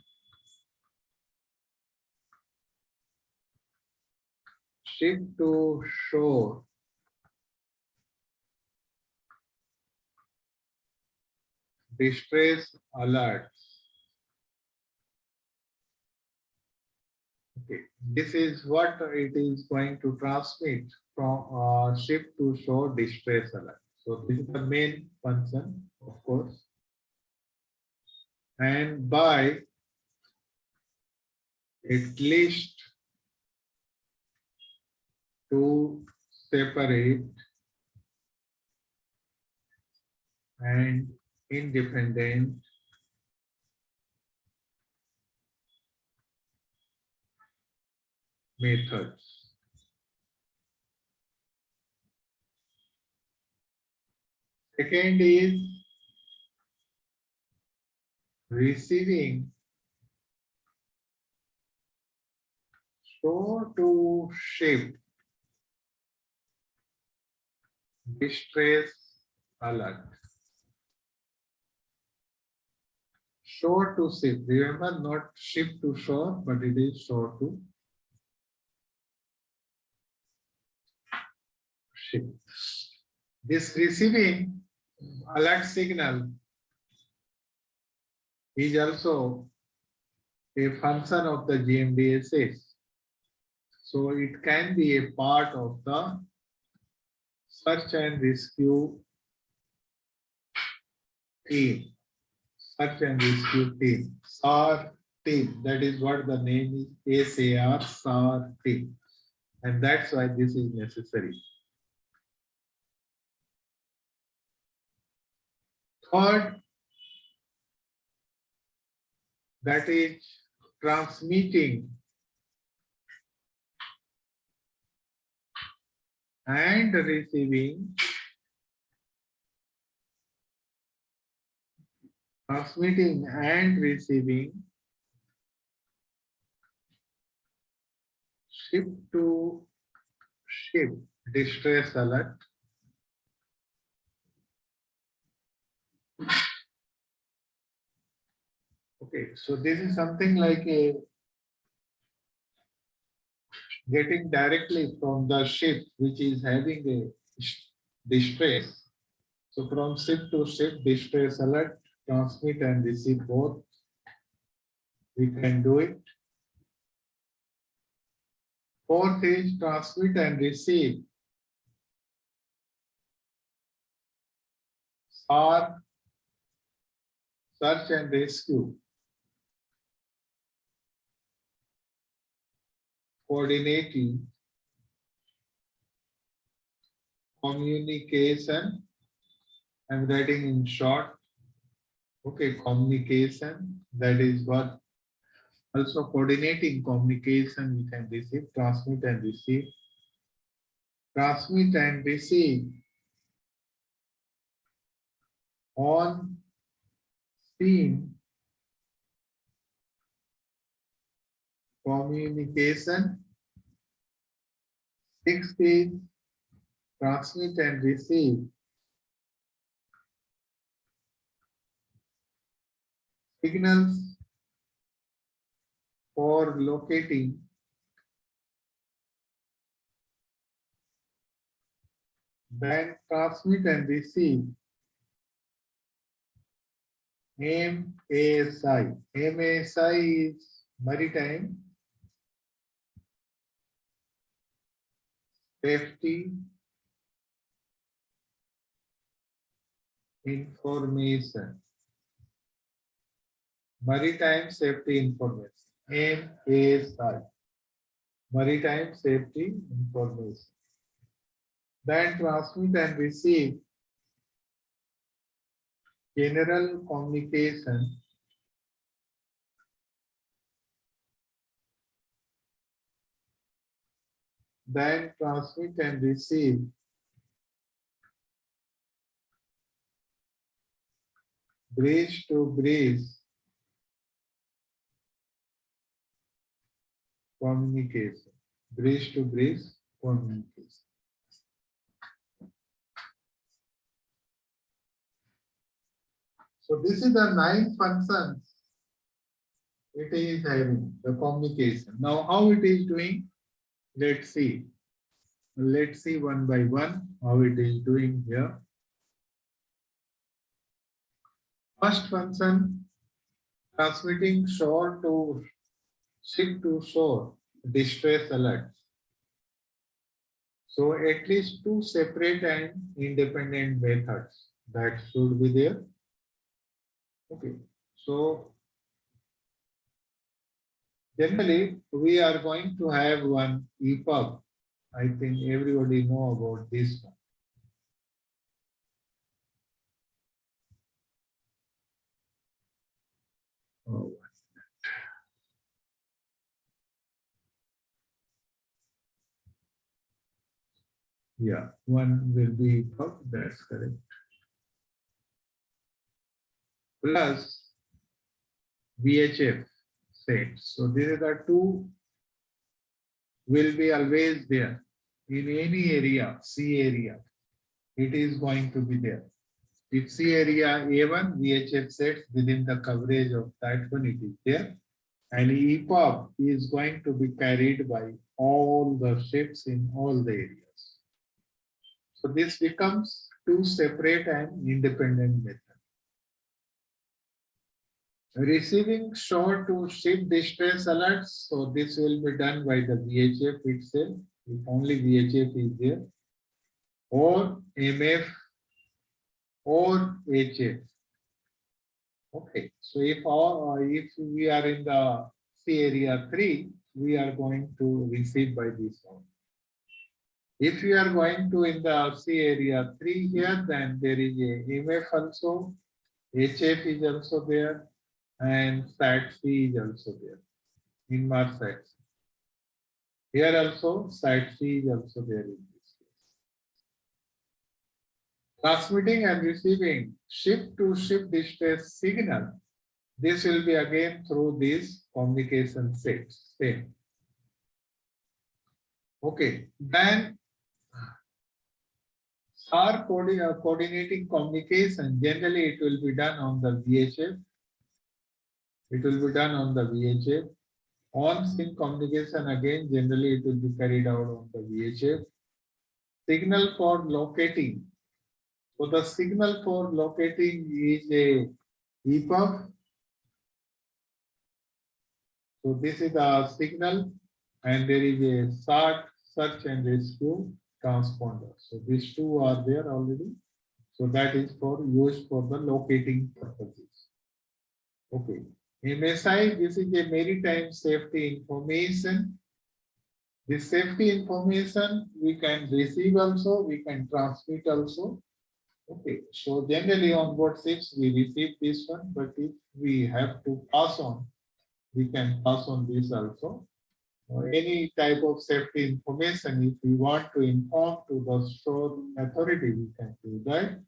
ship to shore, distress alerts. Okay, this is what it is going to transmit from ship to shore distress alert. So this is the main function, of course, and by at least two separate and independent methods. Second is receiving shore to ship distress alert. Shore to ship. Remember, not ship to shore, but it is shore to ship. This receiving alert signal is also a function of the GMDSS. So it can be a part of the search and rescue team. Search and rescue team. SAR team. That is what the name is. SAR, SAR team. And that's why this is necessary. Third, that is transmitting and receiving, transmitting and receiving ship to ship distress alert. Okay, so this is something like a getting directly from the ship which is having a distress. So from ship to ship distress alert, transmit and receive both. We can do it. Fourth is transmit and receive SAR, search and rescue, coordinating communication. I'm writing in short. Okay, communication. That is what. Also coordinating communication we can receive, transmit and receive. Transmit and receive on scene communication. Sixth is transmit and receive signals for locating then transmit and receive MASI. MASI is maritime safety information. Maritime safety information. MASI. Maritime safety information. Then transmit and receive general communication then transmit and receive bridge to bridge communication. Bridge to bridge communication. So this is the 9 functions it is having, the communication. Now how it is doing? Let's see. let's see one by one how it is doing here. First function, transmitting shore to ship to shore distress alerts. So at least two separate and independent methods that should be there. Okay, so generally we are going to have one EPUB. I think everybody know about this one. Oh. Yeah, one will be EPUB, that's correct. Plus VHF sets. So these are the two will be always there in any area, C area. It is going to be there. If C area A1 VHF sets within the coverage of that one, it is there. And EPUB is going to be carried by all the ships in all the areas. So this becomes two separate and independent methods. Receiving shore to ship distress alerts. So this will be done by the VHF itself. If only VHF is there, or MF or HF. Okay, so if we are in the C area 3, we are going to receive by this one. If you are going to in the C area 3 here, then there is a MF also, HF is also there, and SAT-C is also there in Marsat. Here also SAT-C is also there in this case. Transmitting and receiving ship-to-ship distress signal. This will be again through these communication sets. Same. Okay, then SAR coordinating communication. Generally, it will be done on the VHF. It will be done on the VHF. On-sync communication again. Generally, it will be carried out on the VHF. Signal for locating. So the signal for locating is a EPUB. So this is the signal, and there is a SAT, search and rescue transponder. So these two are there already. So that is for used for the locating purposes. Okay. MSI, this is a maritime safety information. This safety information we can receive also, we can transmit also. Okay, so generally on board ships we receive this one, but if we have to pass on, we can pass on this also. Any type of safety information, if we want to inform to the shore authority, we can do that.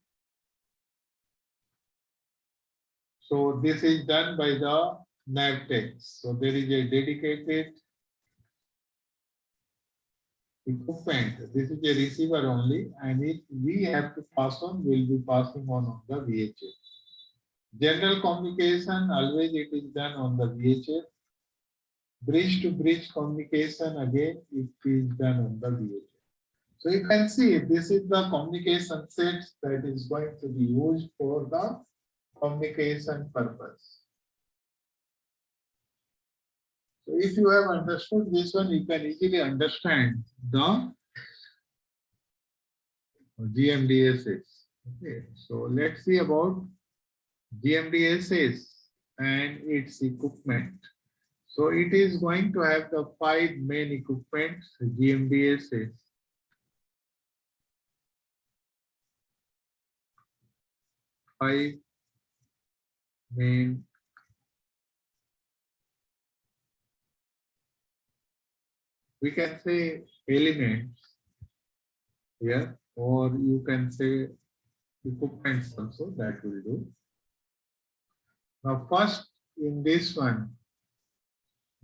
So this is done by the NavTech. So there is a dedicated equipment. This is a receiver only, and if we have to pass on, we'll be passing on the VHF. General communication, always it is done on the VHF. Bridge to bridge communication, again, it is done on the VHF. So you can see this is the communication set that is going to be used for the communication purpose. So if you have understood this one, you can easily understand the GMDSS. Okay, so let's see about GMDSS and its equipment. So it is going to have the 5 main equipments, GMDSS. Five main we can say elements here, or you can say equipments also, that will do. Now first in this one,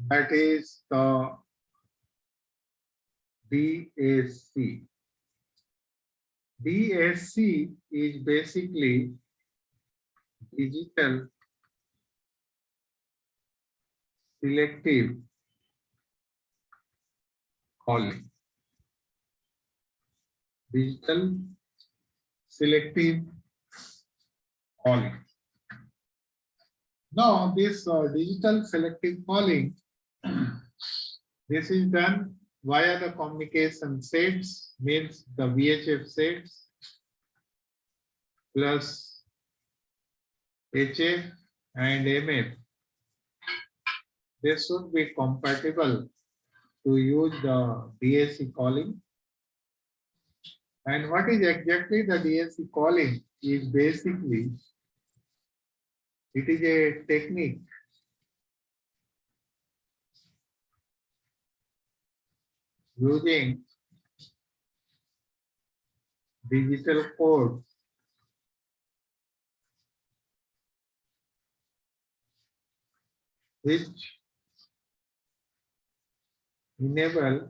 that is the DSC. DSC is basically digital selective calling. digital selective calling. Now, this digital selective calling, this is done via the communication sets, means the VHF sets plus HF and MF. They should be compatible to use the DAC calling. And what is exactly the DAC calling is basically, it is a technique using digital code which enable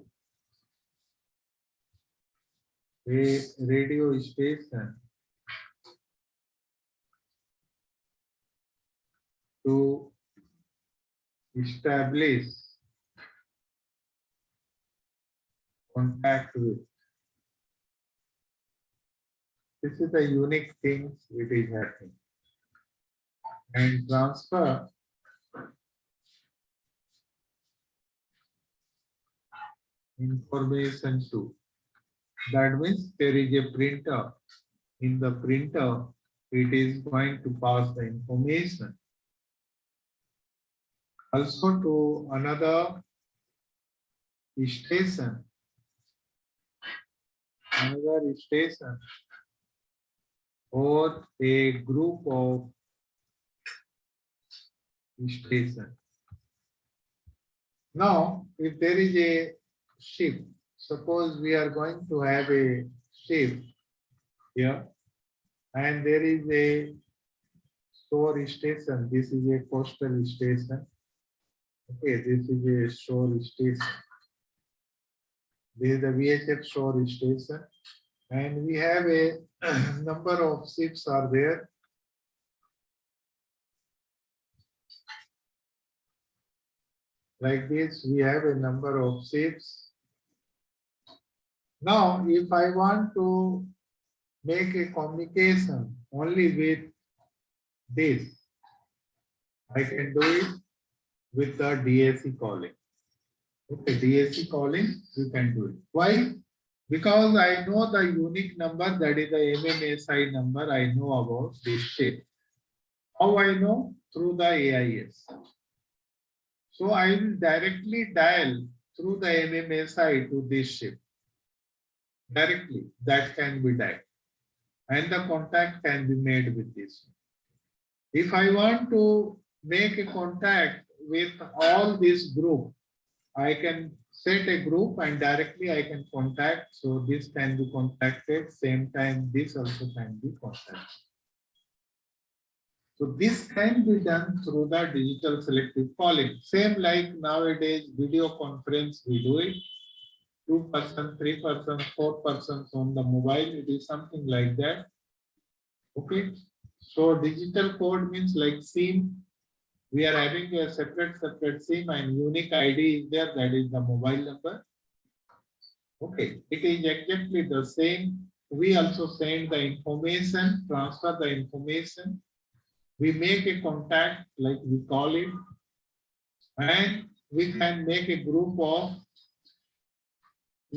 a radio station to establish contact with. This is the unique things it is happening. And transfer information to. That means there is a printer. In the printer, it is going to pass the information also to another station, or a group of stations. Now, if there is a ship, suppose we are going to have a ship here, and there is a shore station. This is a coastal station. Okay, this is a shore station. This is the VHF shore station, and we have a number of ships are there. Like this, we have a number of ships. Now, if I want to make a communication only with this, I can do it with the DAC calling. Okay, DAC calling, you can do it. Why? Because I know the unique number, that is the MMSI number I know about this ship. How I know? Through the AIS. So I will directly dial through the MMSI to this ship. Directly, that can be dialed. And the contact can be made with this. If I want to make a contact with all this group, I can set a group and directly I can contact. So this can be contacted, same time this also can be contacted. So this can be done through the digital selective calling. Same like nowadays video conference, we do it. 2 person, 3 person, 4 persons on the mobile, it is something like that. Okay. So digital code means like SIM. We are having a separate SIM and unique ID is there, that is the mobile number. Okay, it is exactly the same. We also send the information, transfer the information. We make a contact, like we call it, and we can make a group of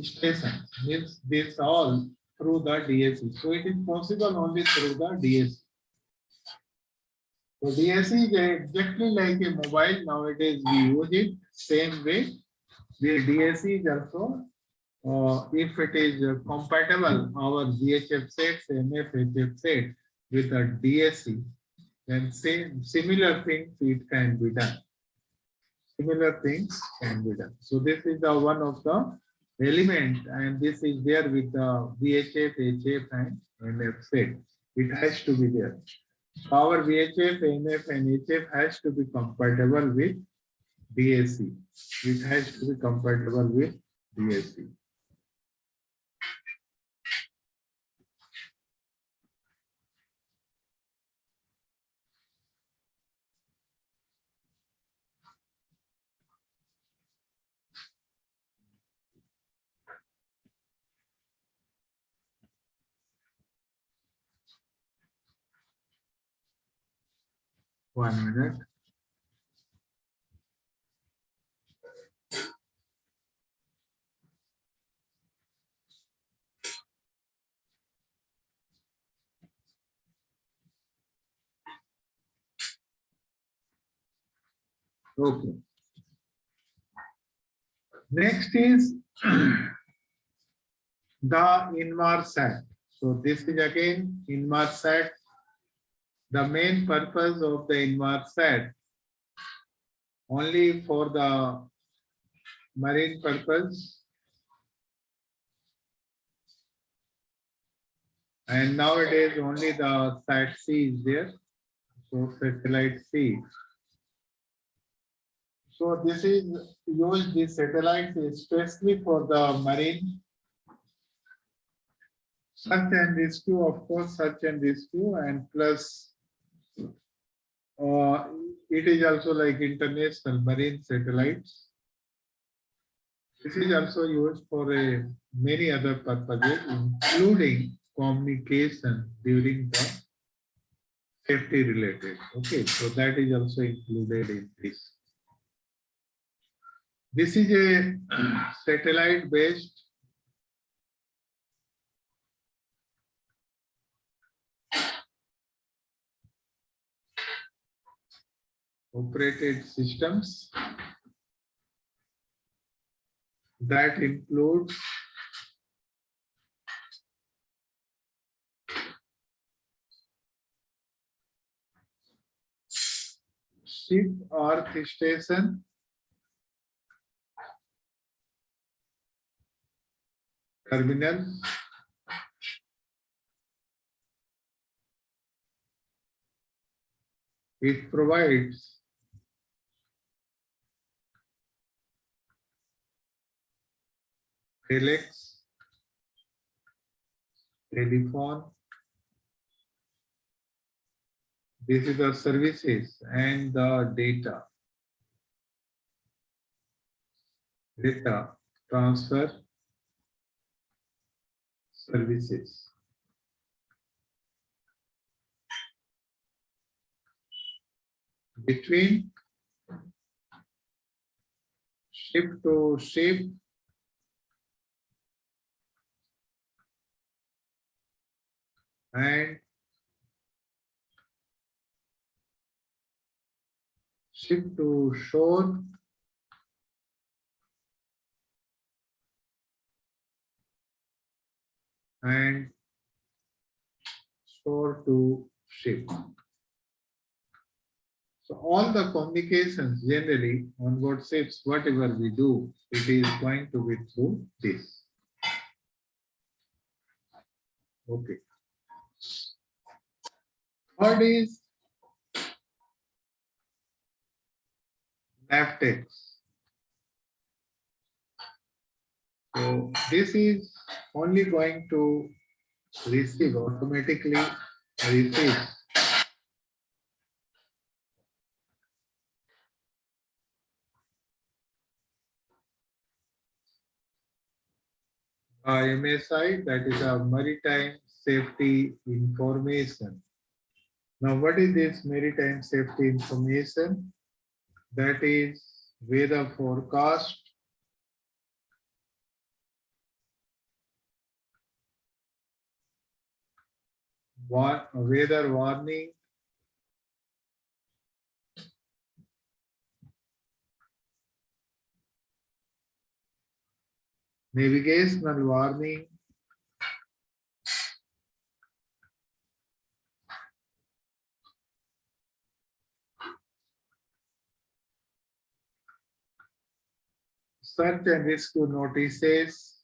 stations. Means this all through the DAC. So it is possible only through the DAC. So DAC is exactly like a mobile. Nowadays we use it same way. The DAC is also, if it is compatible, our VHF sets, MF, HF set with a DAC, then same similar things it can be done. Similar things can be done. So this is the one of the element, and this is there with the VHF, HF, and MF set. It has to be there. Our VHF, MF, and HF has to be compatible with DAC. It has to be compatible with DAC. 1 minute. Okay. Next is the Inmarsat. So this is again Inmarsat. The main purpose of the Inmarsat only for the marine purpose. And nowadays only the SAT-C is there. So satellite C. So this is used, this satellites especially for the marine search and rescue, of course, search and rescue, and plus it is also like international marine satellites. This is also used for many other purposes, including communication during the safety related. Okay, so that is also included in this. This is a satellite based operated systems that includes ship earth station, terminal, it provides telex, telephone. This is the services and the data transfer services. Between ship to ship and ship to shore and shore to ship. So all the communications generally on board ships, whatever we do, it is going to be through this. Okay. Third is Navtex. So this is only going to receive automatically receive MSI, that is a maritime safety information. Now, what is this maritime safety information? That is weather forecast, weather warning, navigational warning, search and rescue notices,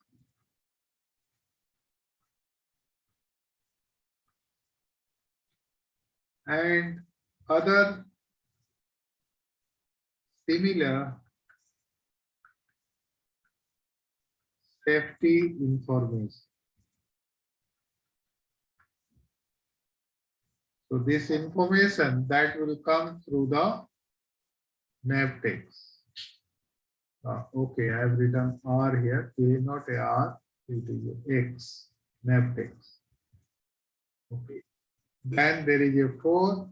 and other similar safety information. So this information that will come through the Navtex. Okay, I have written R here, A not a R, it is X, Navtex. Okay. Then there is a 4,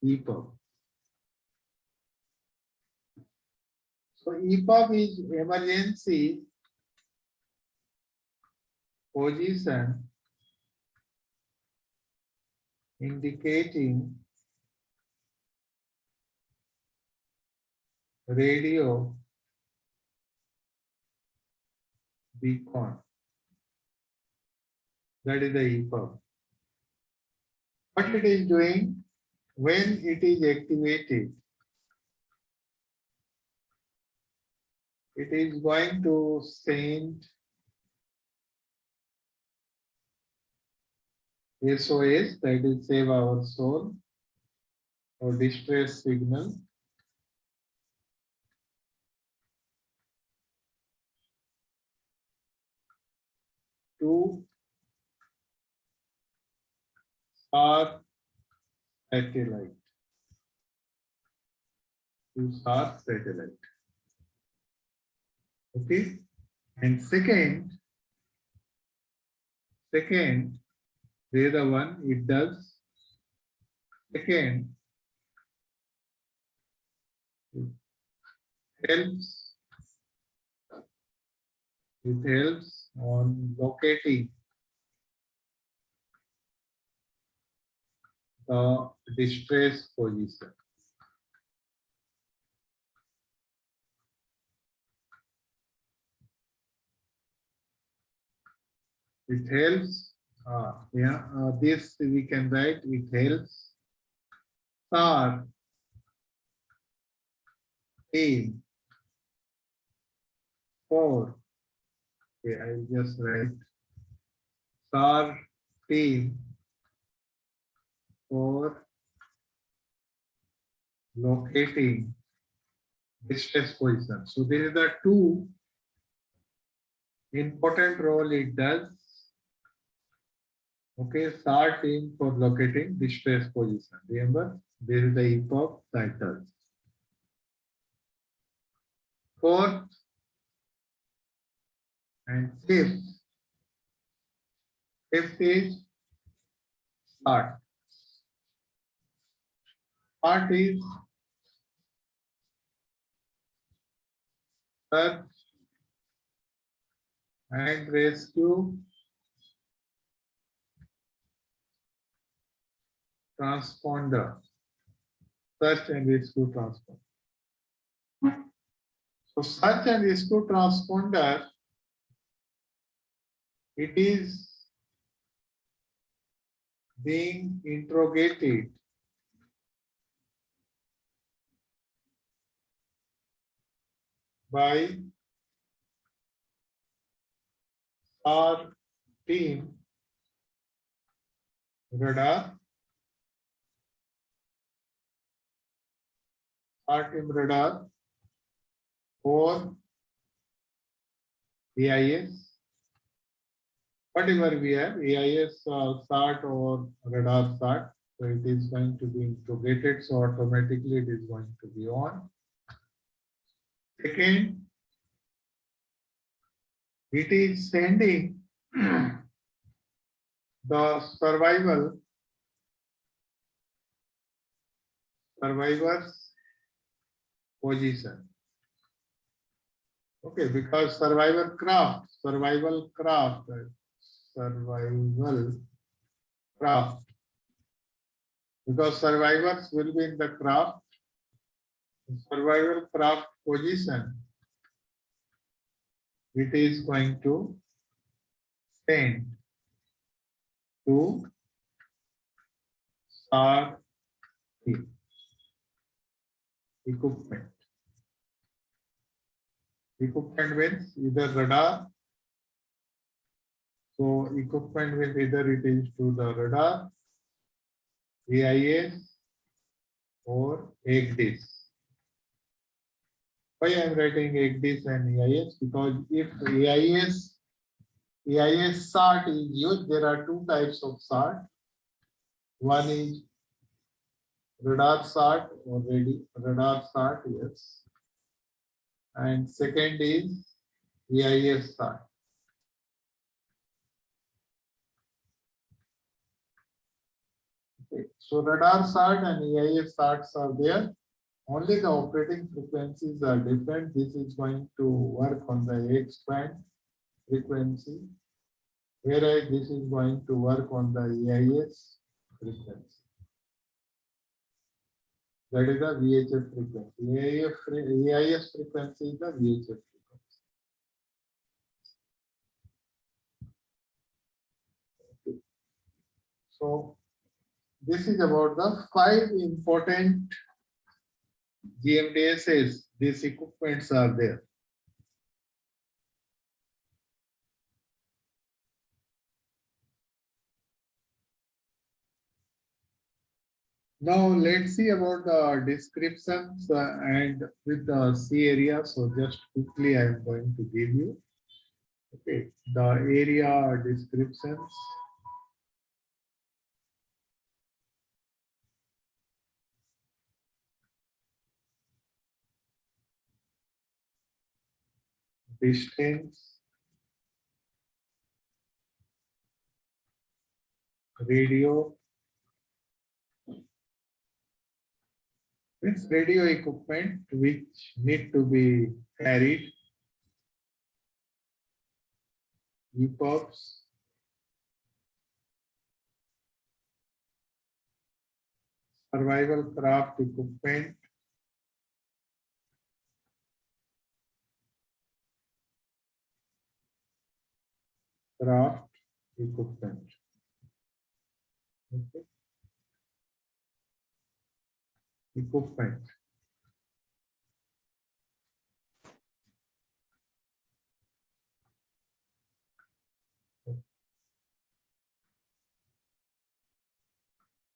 EPUB. So EPUB is emergency position indicating radio beacon. That is the EPUB. What it is doing when it is activated, it is going to send SOS, that is save our soul, or distress signal to our satellite. To our satellite. Okay. And second, the other one it does. Second, helps. It helps on locating the distress position. It helps. This we can write. It helps SAR team for. Okay, I'll just write SAR team for locating distress position. So there is the two important role it does. Okay, SAR team for locating distress position. Remember, this is the EPUB title. Fourth and fifth is SART. SART is search and rescue transponder. Search and rescue transponder. So search and rescue transponder, it is being interrogated by our team radar. Our team radar or AIS. Whatever we have, AIS, SART or radar SART, so it is going to be integrated, so automatically it is going to be on. Second, it is sending the survivor's position. Okay, because survival craft, because survivors will be in the craft, survival craft position, it is going to send to SAR equipment. Equipment means either radar. So equipment means either it is to the radar, AIS or EGDIS. Why I am writing EGDIS and AIS? Because if AIS SART is used, there are two types of SART. One is radar SART or radar SART, yes. And second is AIS SART. Okay. So radar SAT and AIS SATs are there. Only the operating frequencies are different. This is going to work on the X band frequency, whereas this is going to work on the AIS frequency. That is the VHF frequency. AIS frequency is the VHF frequency. Okay. So this is about the 5 important GMDSs. These equipments are there. Now let's see about the descriptions and with the C area. So just quickly I am going to give you. Okay, the area descriptions. Distance, radio. It's radio equipment which need to be carried. EPUBs, survival craft equipment, craft equipment. Okay. Equipment.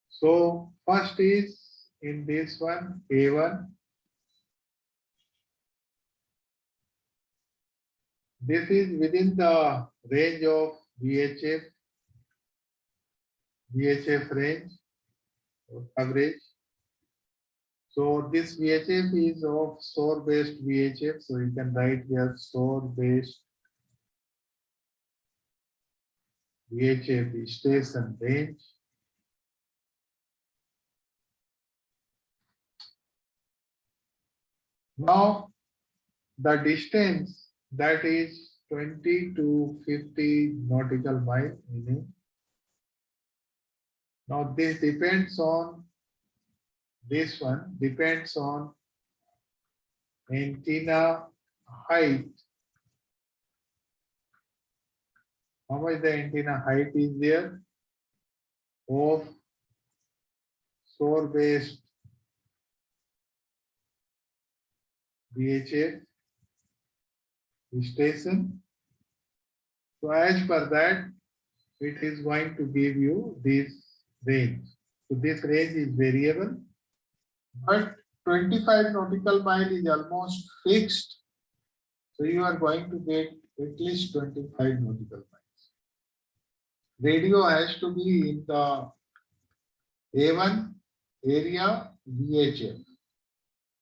So first is in this one, A1. This is within the range of VHF range or coverage. So this VHF is of SOR-based VHF. So you can write here SOR-based VHF station range. Now the distance that is 20 to 50 nautical mile meaning. Now this depends on this one depends on antenna height. How much the antenna height is there of SOR-based VHF station. So as per that, it is going to give you this range. So this range is variable, but 25 nautical mile is almost fixed. So you are going to get at least 25 nautical miles. Radio has to be in the A1 area VHF.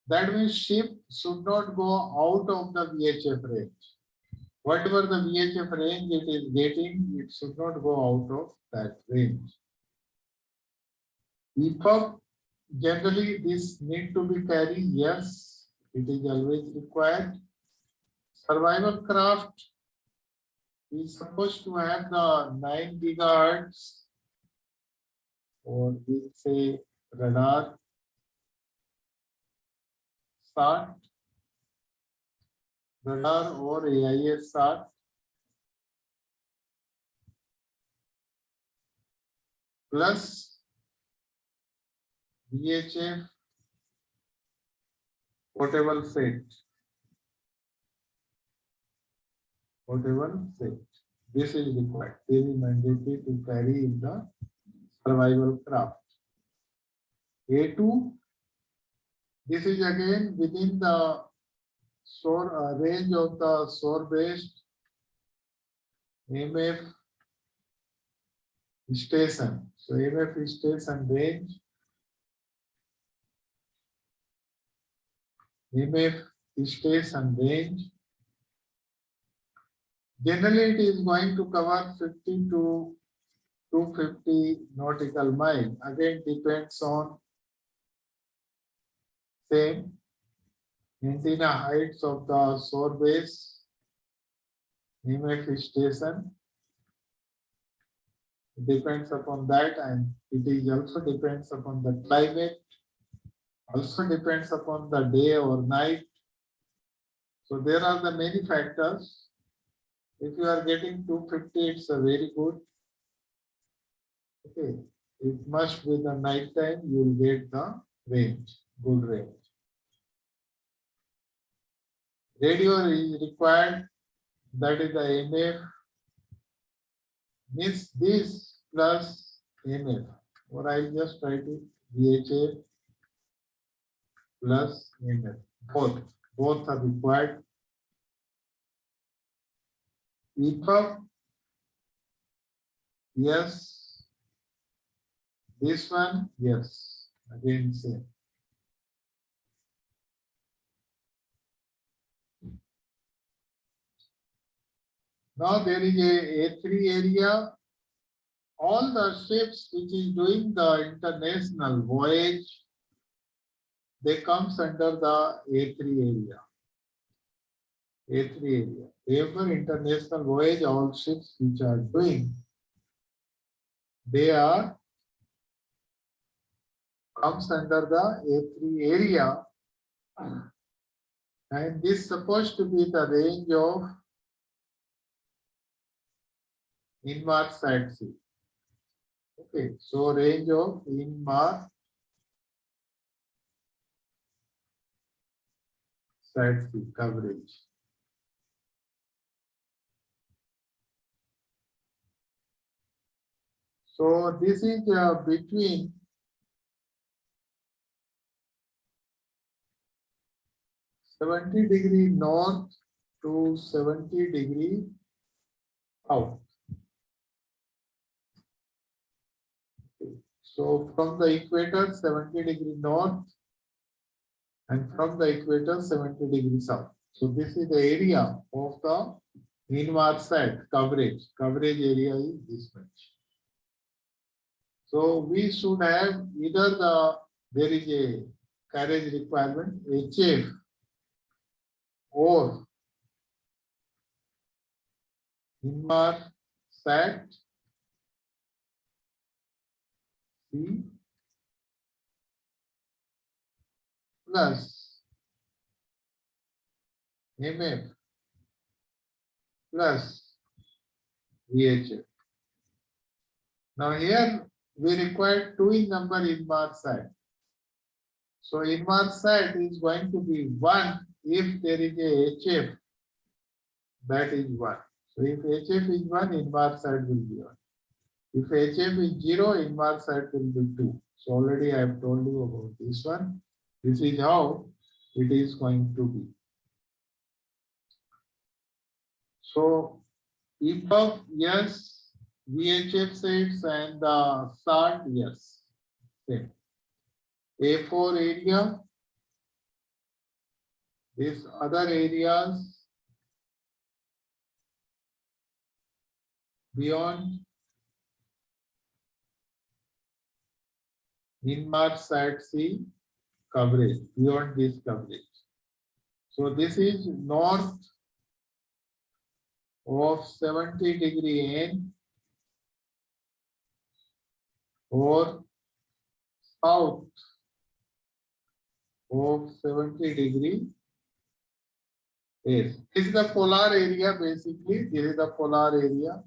That means ship should not go out of the VHF range. Whatever the VHF range it is getting, it should not go out of that range. EPUB, generally this need to be carried, yes, it is always required. Survival craft is supposed to have the 9 gigahertz or we say radar SAT, radar or AIS SAT. Plus VHF portable set. Portable set. This is required. This is mandatory to carry in the survival craft. A2. This is again within the SOR range of the SOR-based MF station. So MF station range. MF station range. Generally, it is going to cover 50 to 250 nautical mile. Again depends on same antenna heights of the shore base, EMF station. It depends upon that, and it is also depends upon the climate, also depends upon the day or night. So there are the many factors. If you are getting 250, it's a very good. Okay, it must be the night time. You will get the range, good range. Radio is required. That is the MF. Means this plus MF. Or I just write it VHF plus MF. Both are required. EPUB, yes. This one, yes. Again, same. Now there is a A3 area. All the ships which is doing the international voyage, they comes under the A3 area. A3 area. Every international voyage, all ships which are doing, they are comes under the A3 area, and this is supposed to be the range of Inmarsat sea. Okay, so range of Inmarsat sea coverage. So this is between 70° north to 70° south. Okay. So from the equator 70° north, and from the equator 70° south. So this is the area of the Inmarsat coverage. Coverage area is this much. So we should have either there is a carriage requirement, HF, or Inmarsat C plus MF plus VHF. Now here we require 2 in number Inmarsat. So Inmarsat is going to be 1 if there is a HF, that is 1. So if HF is 1, Inmarsat will be 1. If HF is 0, Inmarsat will be 2. So already I have told you about this one. This is how it is going to be. So EPUB, yes. VHF sets and the SAT, yes. Same. A4 area. These other areas beyond Inmarsat sea coverage, beyond this coverage. So this is north of 70° N or south of 70° S. This is the polar area basically. This is the polar area.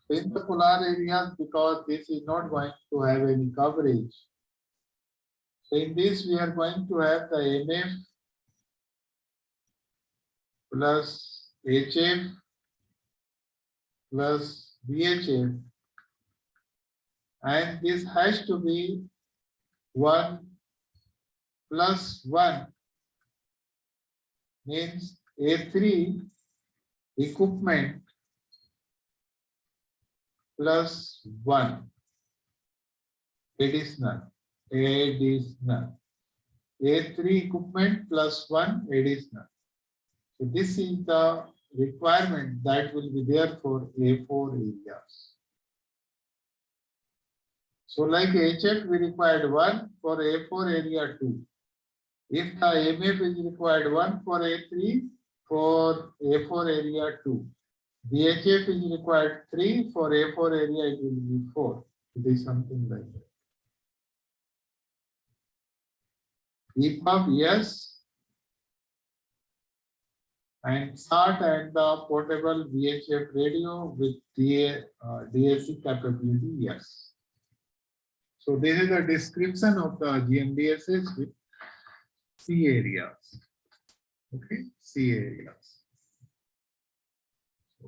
In the polar areas, because this is not going to have any coverage. So in this we are going to have the MF plus HF plus VHF, and this has to be 1 plus 1 means A3 equipment plus 1 additional. A3 equipment plus 1 additional. So this is the requirement that will be there for A4 areas. So like HF, we required 1 for A4 area 2. If the MF is required 1 for A3 for A4 area 2. VHF is required 3 for A4 area, it will be 4. It is something like that. EPUB, yes. And SAT and the portable VHF radio with DAC capability, yes. So this is the description of the GMDSS with C areas. Okay, C areas. So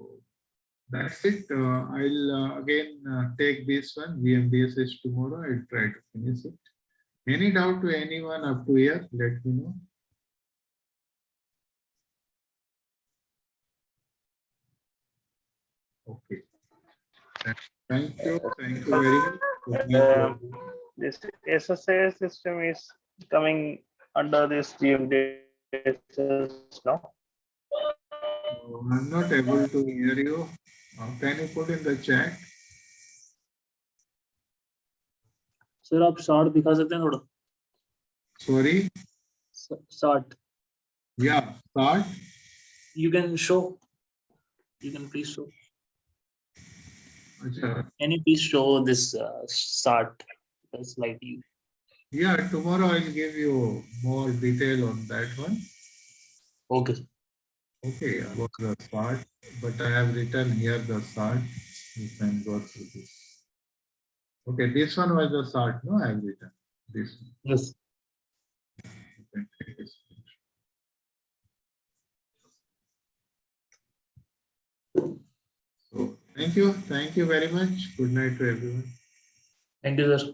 that's it. I'll again take this one, GMDSS tomorrow. I'll try to finish it. Any doubt to anyone up to here? Let me know. Okay. Thank you. Thank you very much. This SSA system is coming under this GMDSS now. I'm not able to hear you. Can you put in the chat? Sir आप short दिखा सकते हैं थोड़ा. Sorry. Start. Yeah, start. You can show. You can please show. Achha. Can you please show this start? That's like you. Yeah, tomorrow I'll give you more detail on that one. Okay. Okay, about the start, but I have written here the start. You can go through this. Okay, this one was the start. No, I have written this one. Yes. You can take this. So thank you very much. Good night to everyone. Thank you, sir.